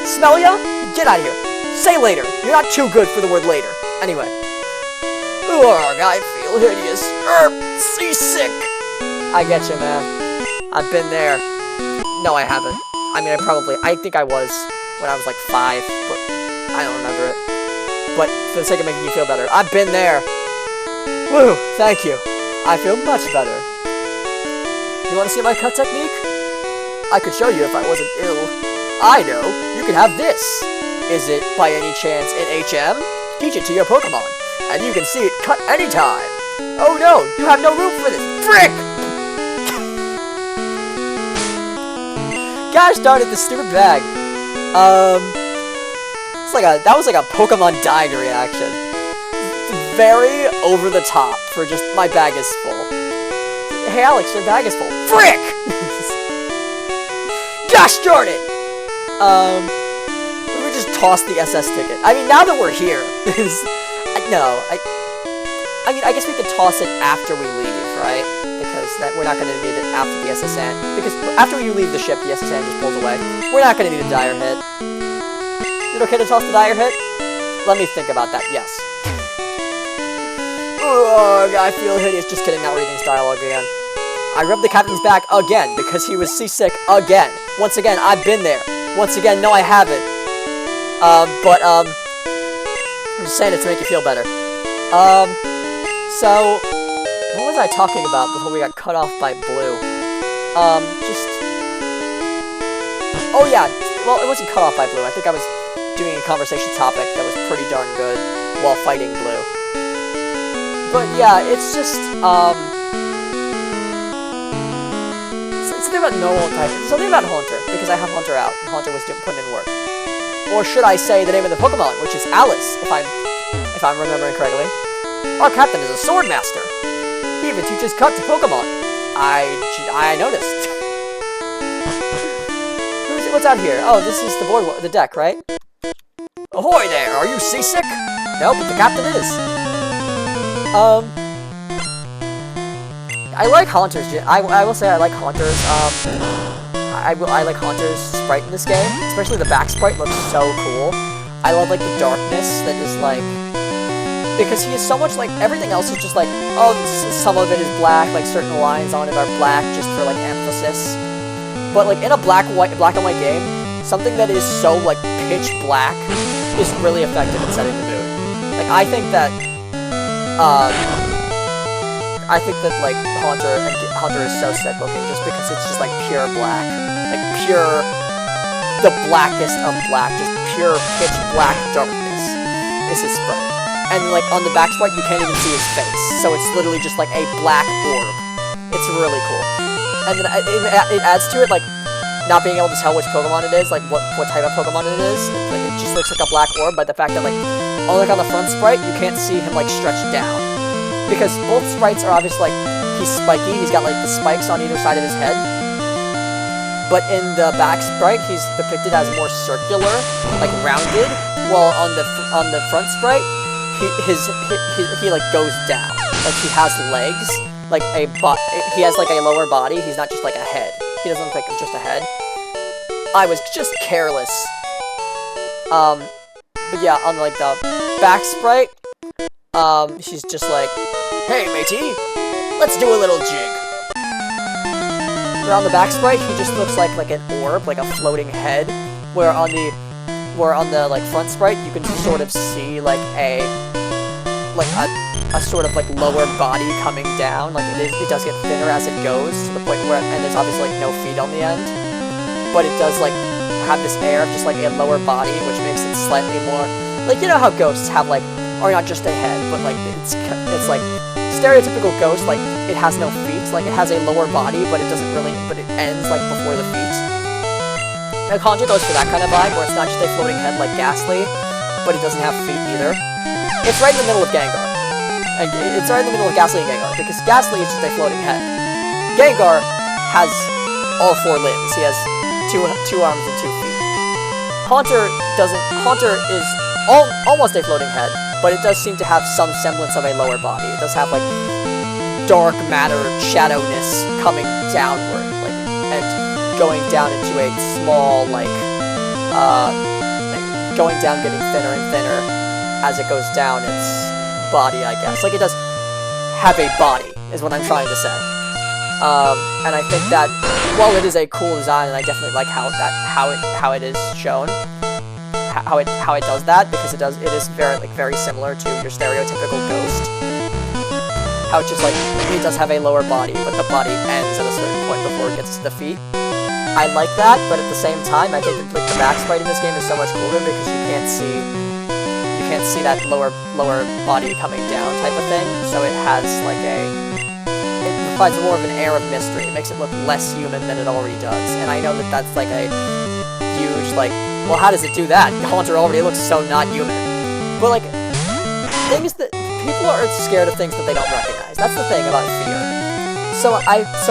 Smell ya? Get out of here. Say later. You're not too good for the word later. Anyway. Ugh, I feel hideous. Seasick. I get you, man. I've been there. No, I haven't. I mean, I think I was when I was like 5, but I don't remember it. But for the sake of making you feel better, I've been there. Woo, thank you. I feel much better. You want to see my cut technique? I could show you if I wasn't ill. I know. You can have this. Is it, by any chance, an HM? Teach it to your Pokemon, and you can see it cut anytime. Oh no, you have no room for this. Frick! Gosh darn it, this stupid bag. That was like a Pokemon dying reaction. Very over the top for just, my bag is full. Hey Alex, your bag is full. Frick! Gosh darn it! We would just toss the SS ticket. I mean, now that we're here, I guess we could toss it after we leave, right? Because we're not going to need it after the SSN. Because after you leave the ship, the SSN just pulls away. We're not going to need a dire hit. Is it okay to toss the dire hit? Let me think about that, yes. Ugh, I feel hideous. Just kidding, not reading this dialogue again. I rubbed the captain's back again because he was seasick again. Once again, I've been there. Once again, no, I haven't. I'm just saying it to make you feel better. So, what was I talking about before we got cut off by Blue? Oh yeah, well, it wasn't cut off by Blue. I think I was doing a conversation topic that was pretty darn good while fighting Blue. But yeah, it's just, something about normal type. Something about Haunter, because I have Haunter out, and Haunter was putting in work. Or should I say the name of the Pokemon, which is Alice, if I'm remembering correctly. Our captain is a sword master. He even teaches cut to Pokemon. I noticed. What's out here? Oh, this is the deck, right? Ahoy there! Are you seasick? No, but the captain is. I like Haunter's. I will say I like Haunter's. I like Haunter's sprite in this game, especially the back sprite looks so cool. I love like the darkness that is like, because he is so much like everything else is just like, oh, some of it is black, like certain lines on it are black just for like emphasis. But like in a black and white game, something that is so like pitch black is really effective in setting the mood. Like I think that like Haunter is so sick looking just because it's just like pure black, like pure, the blackest of black, just pure pitch black darkness is his sprite. And like on the back sprite you can't even see his face, so it's literally just like a black orb. It's really cool. And then it adds to it like not being able to tell which Pokemon it is, like what type of Pokemon it is. Like it just looks like a black orb by the fact that like on the front sprite you can't see him like stretched down. Because both sprites are obviously, like, he's spiky, he's got, like, the spikes on either side of his head. But in the back sprite, he's depicted as more circular, like, rounded, while on the front sprite, he like, goes down. Like, he has legs, like, he has, like, a lower body, he's not just, like, a head. He doesn't look like just a head. I was just careless. But yeah, on, like, the back sprite, she's just like, hey, matey, let's do a little jig. But on the back sprite, he just looks like an orb, like a floating head. Where on the like front sprite, you can sort of see like a sort of like lower body coming down. Like it does get thinner as it goes to the point where, and there's obviously like no feet on the end. But it does like have this air of just like a lower body, which makes it slightly more like, you know how ghosts have like, or not just a head, but like it's like stereotypical ghost, like it has no feet, like it has a lower body, but it ends like before the feet. And Haunter goes for that kind of vibe, where it's not just a floating head like Ghastly, but it doesn't have feet either. It's right in the middle of Gengar. And it's right in the middle of Ghastly and Gengar, because Ghastly is just a floating head. Gengar has all 4 limbs. He has two arms and 2 feet. Haunter is almost a floating head, but it does seem to have some semblance of a lower body. It does have, like, dark matter, shadowness coming downward, like, and going down into a small, like, going down, getting thinner and thinner as it goes down its body, I guess. Like, it does have a body, is what I'm trying to say. And I think that, while it is a cool design, and I definitely like how it is shown, how it does that, because it is very similar to your stereotypical ghost. How it's just like, it does have a lower body, but the body ends at a certain point before it gets to the feet. I like that, but at the same time, I think that, like, the back sprite in this game is so much cooler because you can't see that lower body coming down type of thing. So it has like it provides more of an air of mystery. It makes it look less human than it already does. And I know that that's like a huge like, well, how does it do that? Haunter already looks so not human. But, like, things that people are scared of things that they don't recognize. That's the thing about fear. So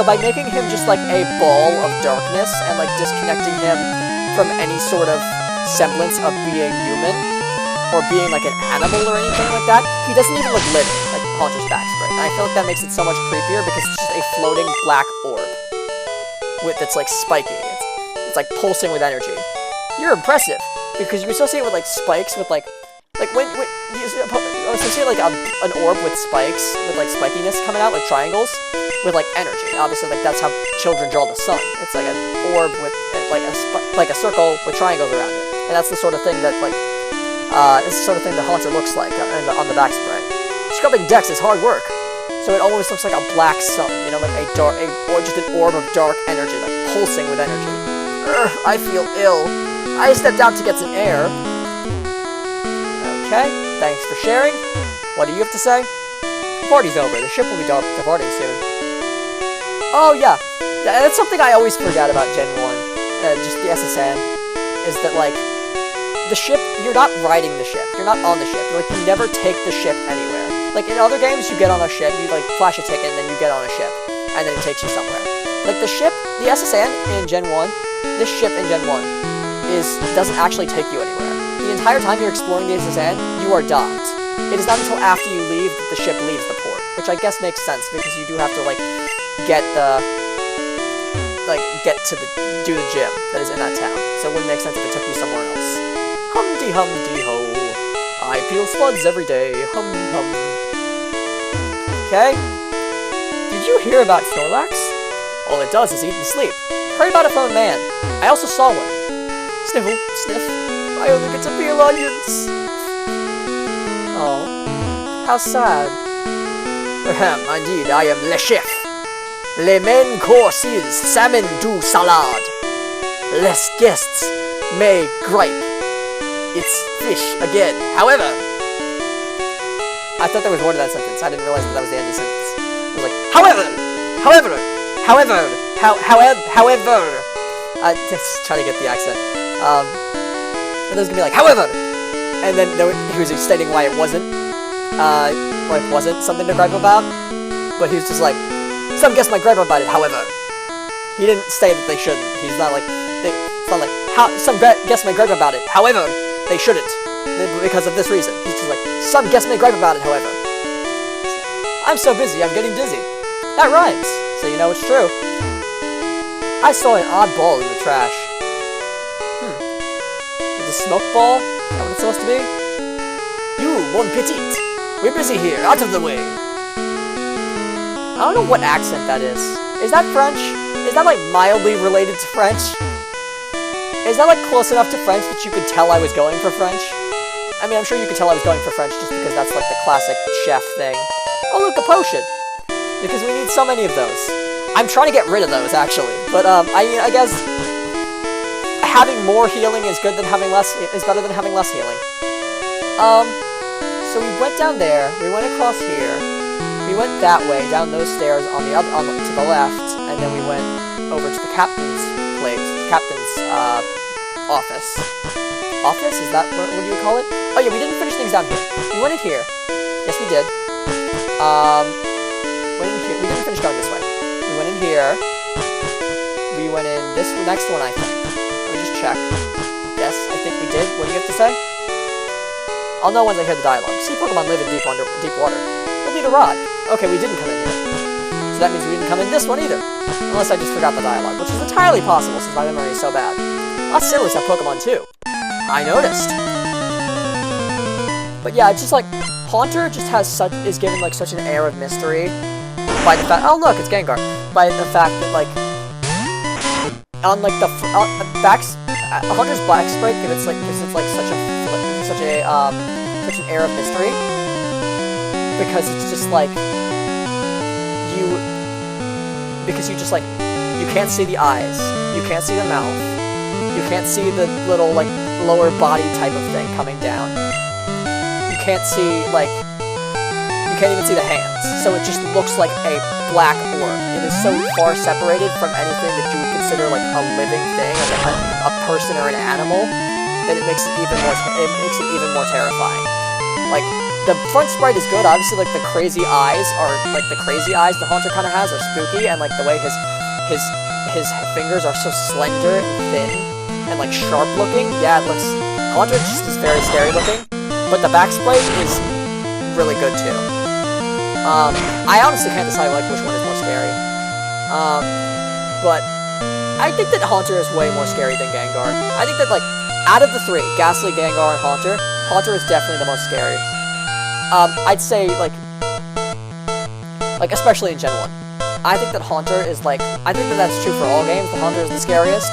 by making him just like a ball of darkness and like disconnecting him from any sort of semblance of being human or being like an animal or anything like that, he doesn't even look living, like Haunter's back sprite. And I feel like that makes it so much creepier because it's just a floating black orb that's like spiky. It's like pulsing with energy. You're impressive, because you associate with, like, spikes with, like when you associate, like, an orb with spikes, with, like, spikiness coming out, like triangles, with, like, energy. Obviously, like, that's how children draw the sun. It's like an orb with, like a circle with triangles around it. And that's the sort of thing that, like, it's the sort of thing the Haunter looks like on the back spray. Scrubbing decks is hard work, so it always looks like a black sun, you know, like or just an orb of dark energy, like pulsing with energy. I feel ill. I stepped out to get some air. Okay, thanks for sharing. What do you have to say? The party's over. The ship will be departing soon. Oh yeah, that's something I always forget about Gen 1, just the SSN, is that, like, the ship, you're not riding the ship, you're not on the ship, like, you never take the ship anywhere. Like, in other games, you get on a ship, you, like, flash a ticket, and then you get on a ship, and then it takes you somewhere. Like, the ship, the SSN in Gen 1, this ship in Gen 1, doesn't actually take you anywhere. The entire time you're exploring the SSN, you are docked. It is not until after you leave that the ship leaves the port, which I guess makes sense, because you do have to, like, do the gym that is in that town, so it wouldn't make sense if it took you somewhere else. Hum-dee-hum-dee-ho. I peel spuds every day. Hum-hum. Okay? Did you hear about Snorlax? All it does is eat and sleep. Heard about it from a man. I also saw one. Sniffle, sniff. I only get to peel onions. Oh, how sad. Indeed, I am le chef. Le main course is salmon du salade. Less guests may gripe. It's fish again. However, I thought there was more to that sentence. I didn't realize that was the end of the sentence. It was like, however. Just trying to get the accent. And there's gonna be like, however, and then he was stating why it wasn't something to gripe about, but he was just like, some guests might gripe about it. However, he didn't say that they shouldn't. He's not like, it's not like, some guests may gripe about it. However, they shouldn't, because of this reason. He's just like, some guests may gripe about it, however. I'm so busy, I'm getting dizzy. That rhymes, so you know it's true. I saw an odd ball in the trash. Is it a smoke ball? Is that what it's supposed to be? You, mon petit. We're busy here, out of the way. I don't know what accent that is. Is that French? Is that, like, mildly related to French? Is that, like, close enough to French that you could tell I was going for French? I mean, I'm sure you could tell I was going for French just because that's, like, the classic chef thing. Oh, look, a potion! Because we need so many of those. I'm trying to get rid of those, actually. But, I guess having more healing is better than having less healing. So we went down there, we went across here, we went that way, down those stairs to the left, and then we went over to the captain's office. Office? Is that what do you call it? Oh yeah, we didn't finish things down here. We went in here. Yes, we did. Went in here. We didn't finish going this way. We went in here. We went in this next one, I think. Let me just check. Yes, I think we did. What do you have to say? I'll know once I hear the dialogue. Sea Pokemon live in deep water. You'll need a rod. Okay, we didn't come in here. So that means we didn't come in this one either. Unless I just forgot the dialogue, which is entirely possible since my memory is so bad. Us sailors have Pokemon too. I noticed. But yeah, it's just like, Haunter just is given like such an air of mystery by the fact, oh look, it's Gengar. By the fact that like, on like Haunter's Black Sprite gives it like such an air of mystery. Because it's just like, you can't see the eyes, you can't see the mouth, you can't see the little, like, lower body type of thing coming down. You can't see, like, you can't even see the hands, so it just looks like a black orb. It is so far separated from anything that you would consider, like, a living thing, like a person or an animal, that it makes it even more terrifying. Like, the front sprite is good, obviously, like, the crazy eyes the Haunter kind of has are spooky, and, like, the way his fingers are so slender and thin, and, like, sharp looking, yeah, it looks, Haunter just is very scary looking, but the back sprite is really good, too. I honestly can't decide, like, which one is more scary. But I think that Haunter is way more scary than Gengar. I think that, like, out of the three, Ghastly, Gengar, and Haunter is definitely the most scary. I'd say, like, especially in Gen 1. I think that Haunter is, like, I think that that's true for all games. The Haunter is the scariest.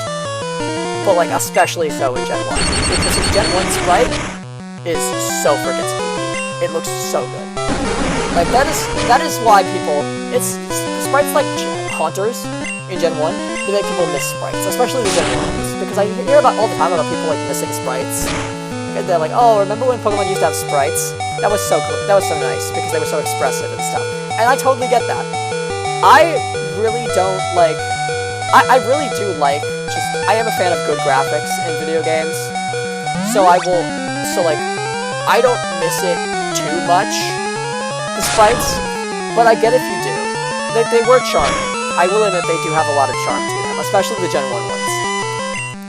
but like especially so in Gen 1, because his Gen 1 sprite is so freaking spooky. It looks so good. Like that is why people, it's sprites like Haunters in Gen 1, they make people miss sprites, especially the Gen 1s, because I hear about all the time about people like missing sprites. And they're like, oh, remember when Pokemon used to have sprites? That was so cool. That was so nice because they were so expressive and stuff. And I totally get that. I really don't like. I really do like. Just I am a fan of good graphics in video games. So I will. So like, I don't miss it too much. The sprites, but I get if you do. They were charming. I will admit they do have a lot of charm to them, especially the Gen 1 ones.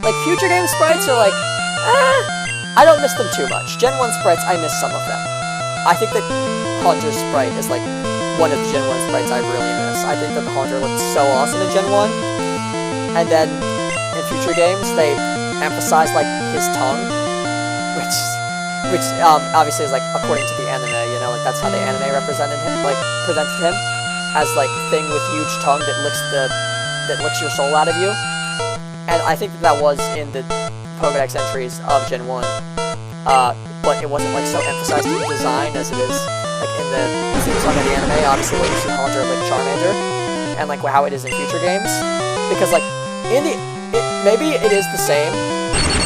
Like future game sprites are like, I don't miss them too much. Gen 1 sprites, I miss some of them. I think that Haunter's sprite is like one of the Gen 1 sprites I really miss. I think that the Haunter looked so awesome in Gen 1. And then in future games, they emphasize like his tongue, which obviously is like according to the anime, you know, like that's how the anime presented him as like thing with huge tongue that licks your soul out of you. And I think that was in the Pokédex entries of Gen 1, but it wasn't like so emphasized in the design as it is like in the theme song of the anime. Obviously, what you see Haunter like Charmander, and like how it is in future games, because like maybe it is the same.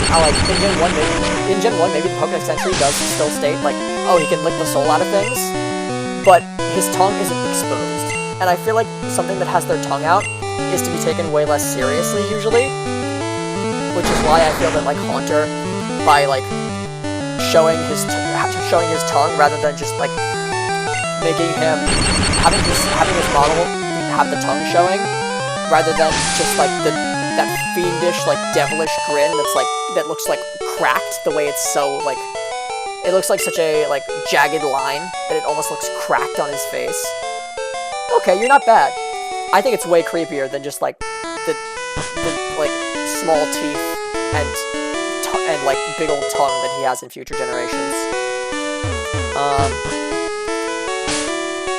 Like in Gen 1, maybe the Pokédex entry does still state like, oh, he can lick the soul out of things, but his tongue isn't exposed. And I feel like something that has their tongue out is to be taken way less seriously usually. Which is why I feel that like Haunter, by like showing his tongue rather than just like making him having his model have the tongue showing, rather than just like that fiendish like devilish grin that looks like cracked the way it's so like it looks like such a like jagged line that it almost looks cracked on his face. Okay, you're not bad. I think it's way creepier than just like the like small teeth and like big old tongue that he has in future generations.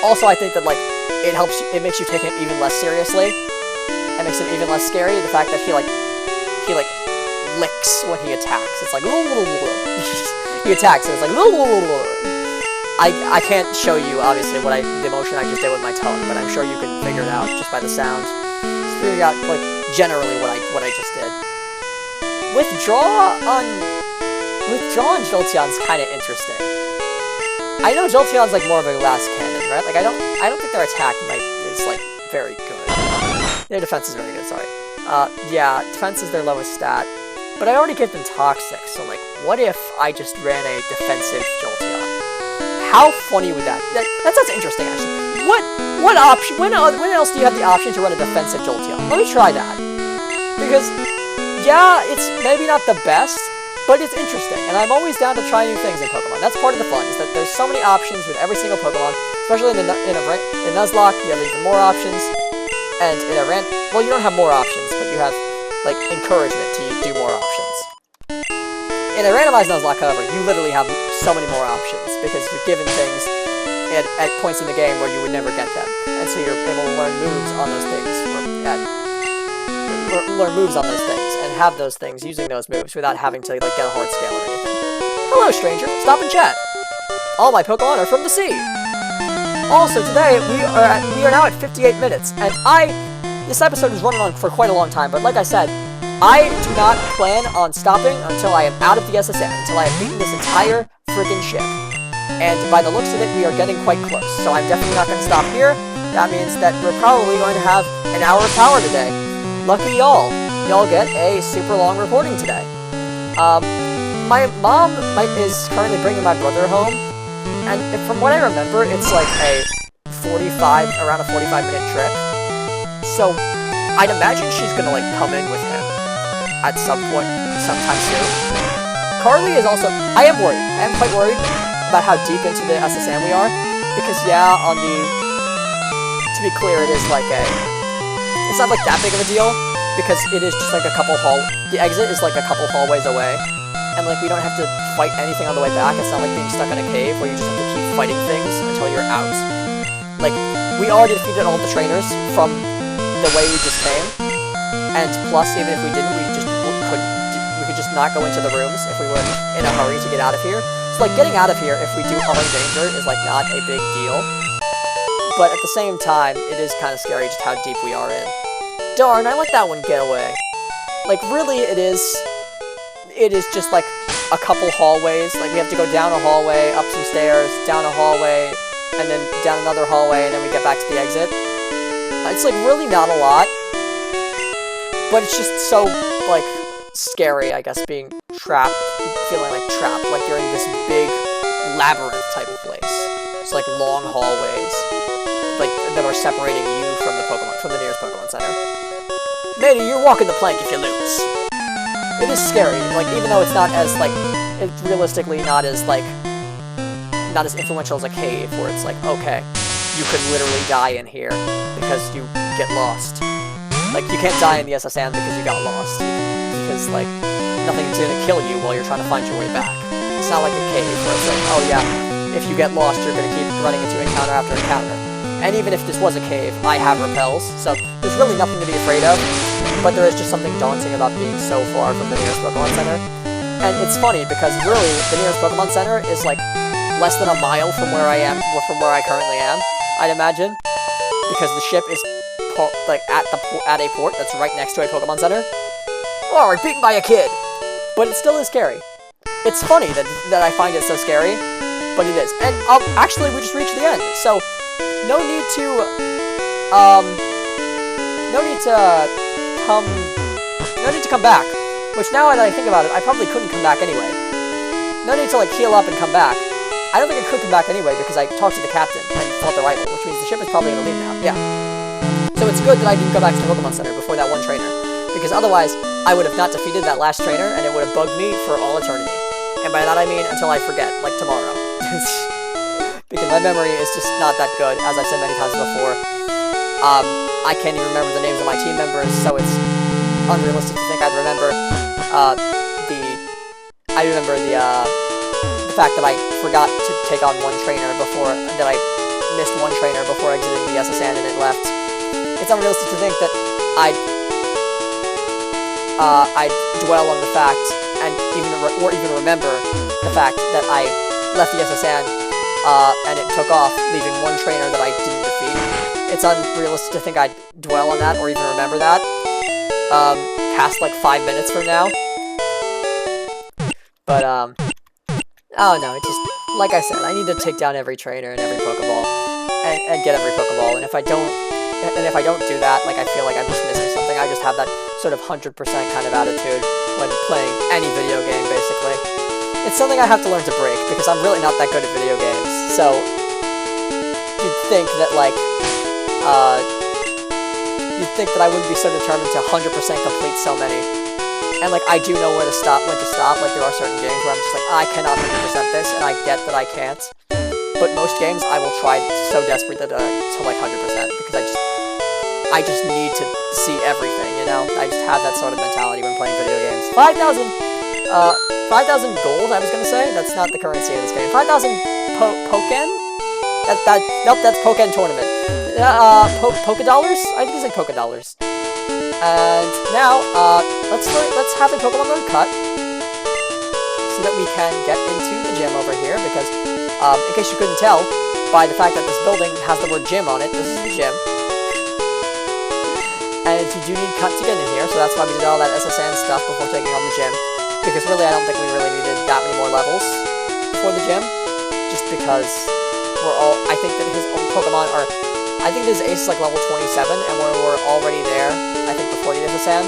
Also, I think that like it makes you take him even less seriously. It makes him even less scary. The fact that he licks when he attacks. It's like he attacks and it's like I can't show you obviously the emotion I just did with my tongue, but I'm sure you can figure it out just by the sound. Just figure out like generally what I just did. Withdraw on Jolteon's kind of interesting. I know Jolteon's like more of a glass cannon, right? Like I don't think their attack is like very good. Their defense is very good. Sorry. Yeah, defense is their lowest stat, but I already gave them toxic. So like, what if I just ran a defensive Jolteon? How funny would that? That sounds interesting actually. What option? When else do you have the option to run a defensive Jolteon? Let me try that because. Yeah, it's maybe not the best, but it's interesting, and I'm always down to try new things in Pokemon. That's part of the fun, is that there's so many options with every single Pokemon, especially in Nuzlocke, you have even more options, and in well, you don't have more options, but you have, like, encouragement to do more options. In a randomized Nuzlocke, however, you literally have so many more options, because you're given things at points in the game where you would never get them, and so you're able to learn moves on those things, learn moves on those things, and have those things using those moves without having to like get a hard scale or anything. Hello, stranger. Stop and chat. All my Pokemon are from the sea. Also, today we are now at 58 minutes, and this episode is running on for quite a long time. But like I said, I do not plan on stopping until I am out of the SSN, until I have beaten this entire friggin' ship. And by the looks of it, we are getting quite close. So I'm definitely not going to stop here. That means that we're probably going to have an hour of power today. Lucky y'all. Y'all get a super long recording today. My mom is currently bringing my brother home, and from what I remember, it's like around a 45-minute trip. So I'd imagine she's gonna like come in with him at some point, sometime soon. Carly is also. I am worried. I am quite worried about how deep into the SSN we are, because yeah, to be clear, it is like it's not like that big of a deal, because it is just like the exit is like a couple hallways away, and like we don't have to fight anything on the way back. It's not like being stuck in a cave where you just have to keep fighting things until you're out. Like, we already defeated all the trainers from the way we just came, and plus, even if we didn't, we just couldn't just not go into the rooms if we were in a hurry to get out of here. So, like, getting out of here if we are in danger is, like, not a big deal. But at the same time, it is kind of scary just how deep we are in. Darn, I let that one get away. Like, really, it is just, like, a couple hallways. Like, we have to go down a hallway, up some stairs, down a hallway, and then down another hallway, and then we get back to the exit. It's, like, really not a lot. But it's just so, like, scary, I guess, being trapped, feeling, like, trapped. Like, you're in this big labyrinth type of place. It's, like, long hallways, like, that are separating you from the nearest Pokemon Center. Matey, you're walking the plank if you lose. It is scary, like, even though it's not as, like, it's realistically not as influential as a cave, where it's like, okay, you could literally die in here because you get lost. Like, you can't die in the SSN because you got lost. Because, like, nothing's gonna kill you while you're trying to find your way back. It's not like a cave where it's like, oh yeah, if you get lost, you're gonna keep running into encounter after encounter. And even if this was a cave, I have repels, so there's really nothing to be afraid of. But there is just something daunting about being so far from the nearest Pokemon Center. And it's funny, because really, the nearest Pokemon Center is, like, less than a mile from where I am, or from where I currently am, I'd imagine. Because the ship is, like, at a port that's right next to a Pokemon Center. Oh, we're beaten by a kid! But it still is scary. It's funny that I find it so scary, but it is. And, actually, we just reached the end, so no need to come back. Which, now that I think about it, I probably couldn't come back anyway. No need to, like, heal up and come back. I don't think I could come back anyway, because I talked to the captain and fought the rival, which means the ship is probably gonna leave now. Yeah. So it's good that I didn't go back to the Pokemon Center before that one trainer, because otherwise, I would have not defeated that last trainer, and it would have bugged me for all eternity. And by that I mean until I forget, like tomorrow. Because my memory is just not that good, as I've said many times before. I can't even remember the names of my team members, so it's unrealistic to think I'd remember, the fact that I forgot to take on one trainer that I missed one trainer before exiting the SSN and it left. It's unrealistic to think that I'd dwell on the fact, and even remember the fact that I left the SSN, and it took off, leaving one trainer that I didn't defeat. It's unrealistic to think I'd dwell on that, or even remember that, past, like, 5 minutes from now. But, oh no, it's just, like I said, I need to take down every trainer and every Pokeball, and get every Pokeball, and if I don't do that, like, I feel like I'm just missing something. I just have that sort of 100% kind of attitude when playing any video game, basically. It's something I have to learn to break, because I'm really not that good at video games, so you'd think that, like, I wouldn't be so determined to 100% complete so many. And, like, I do know when to stop, like, there are certain games where I'm just like, I cannot 100% this, and I get that I can't. But most games, I will try so desperately to like, 100%, because I just need to see everything, you know? I just have that sort of mentality when playing video games. 5,000 gold, I was gonna say? That's not the currency of this game. 5,000 Pokken? Nope, that's Pokken Tournament. Poké Dollars? I think it's like Poké Dollars. And now, let's have the Pokemon learn Cut, so that we can get into the gym over here, because, in case you couldn't tell, by the fact that this building has the word gym on it, this is the gym. And you do need Cut to get in here, so that's why we did all that SSN stuff before taking on the gym. Because really, I don't think we really needed that many more levels for the gym, just because I think that his own Pokemon are, I think his ace is like level 27, and we're already there, I think before the SSN,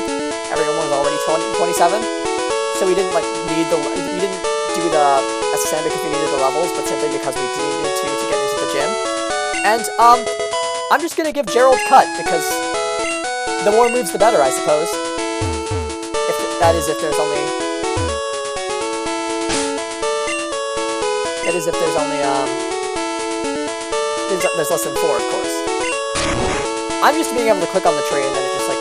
everyone was already 27, so we didn't, like, we didn't do the SSN because we needed the levels, but simply because we needed to get into the gym. And, I'm just gonna give Gerald Cut, because the more moves the better, I suppose. If there's less than 4, of course. I'm used to being able to click on the tree and then it just, like,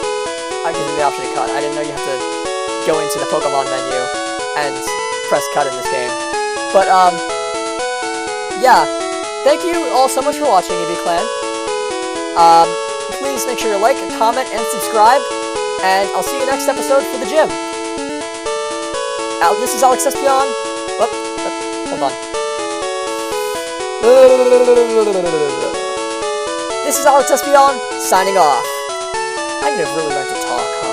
I give you the option to cut. I didn't know you have to go into the Pokemon menu and press cut in this game. But, yeah. Thank you all so much for watching, EV Clan. Please make sure to like, comment, and subscribe, and I'll see you next episode for the gym. This is Alex Espion. Whoop, hold on. This is Alex Espion, signing off. I never really learned to talk, huh?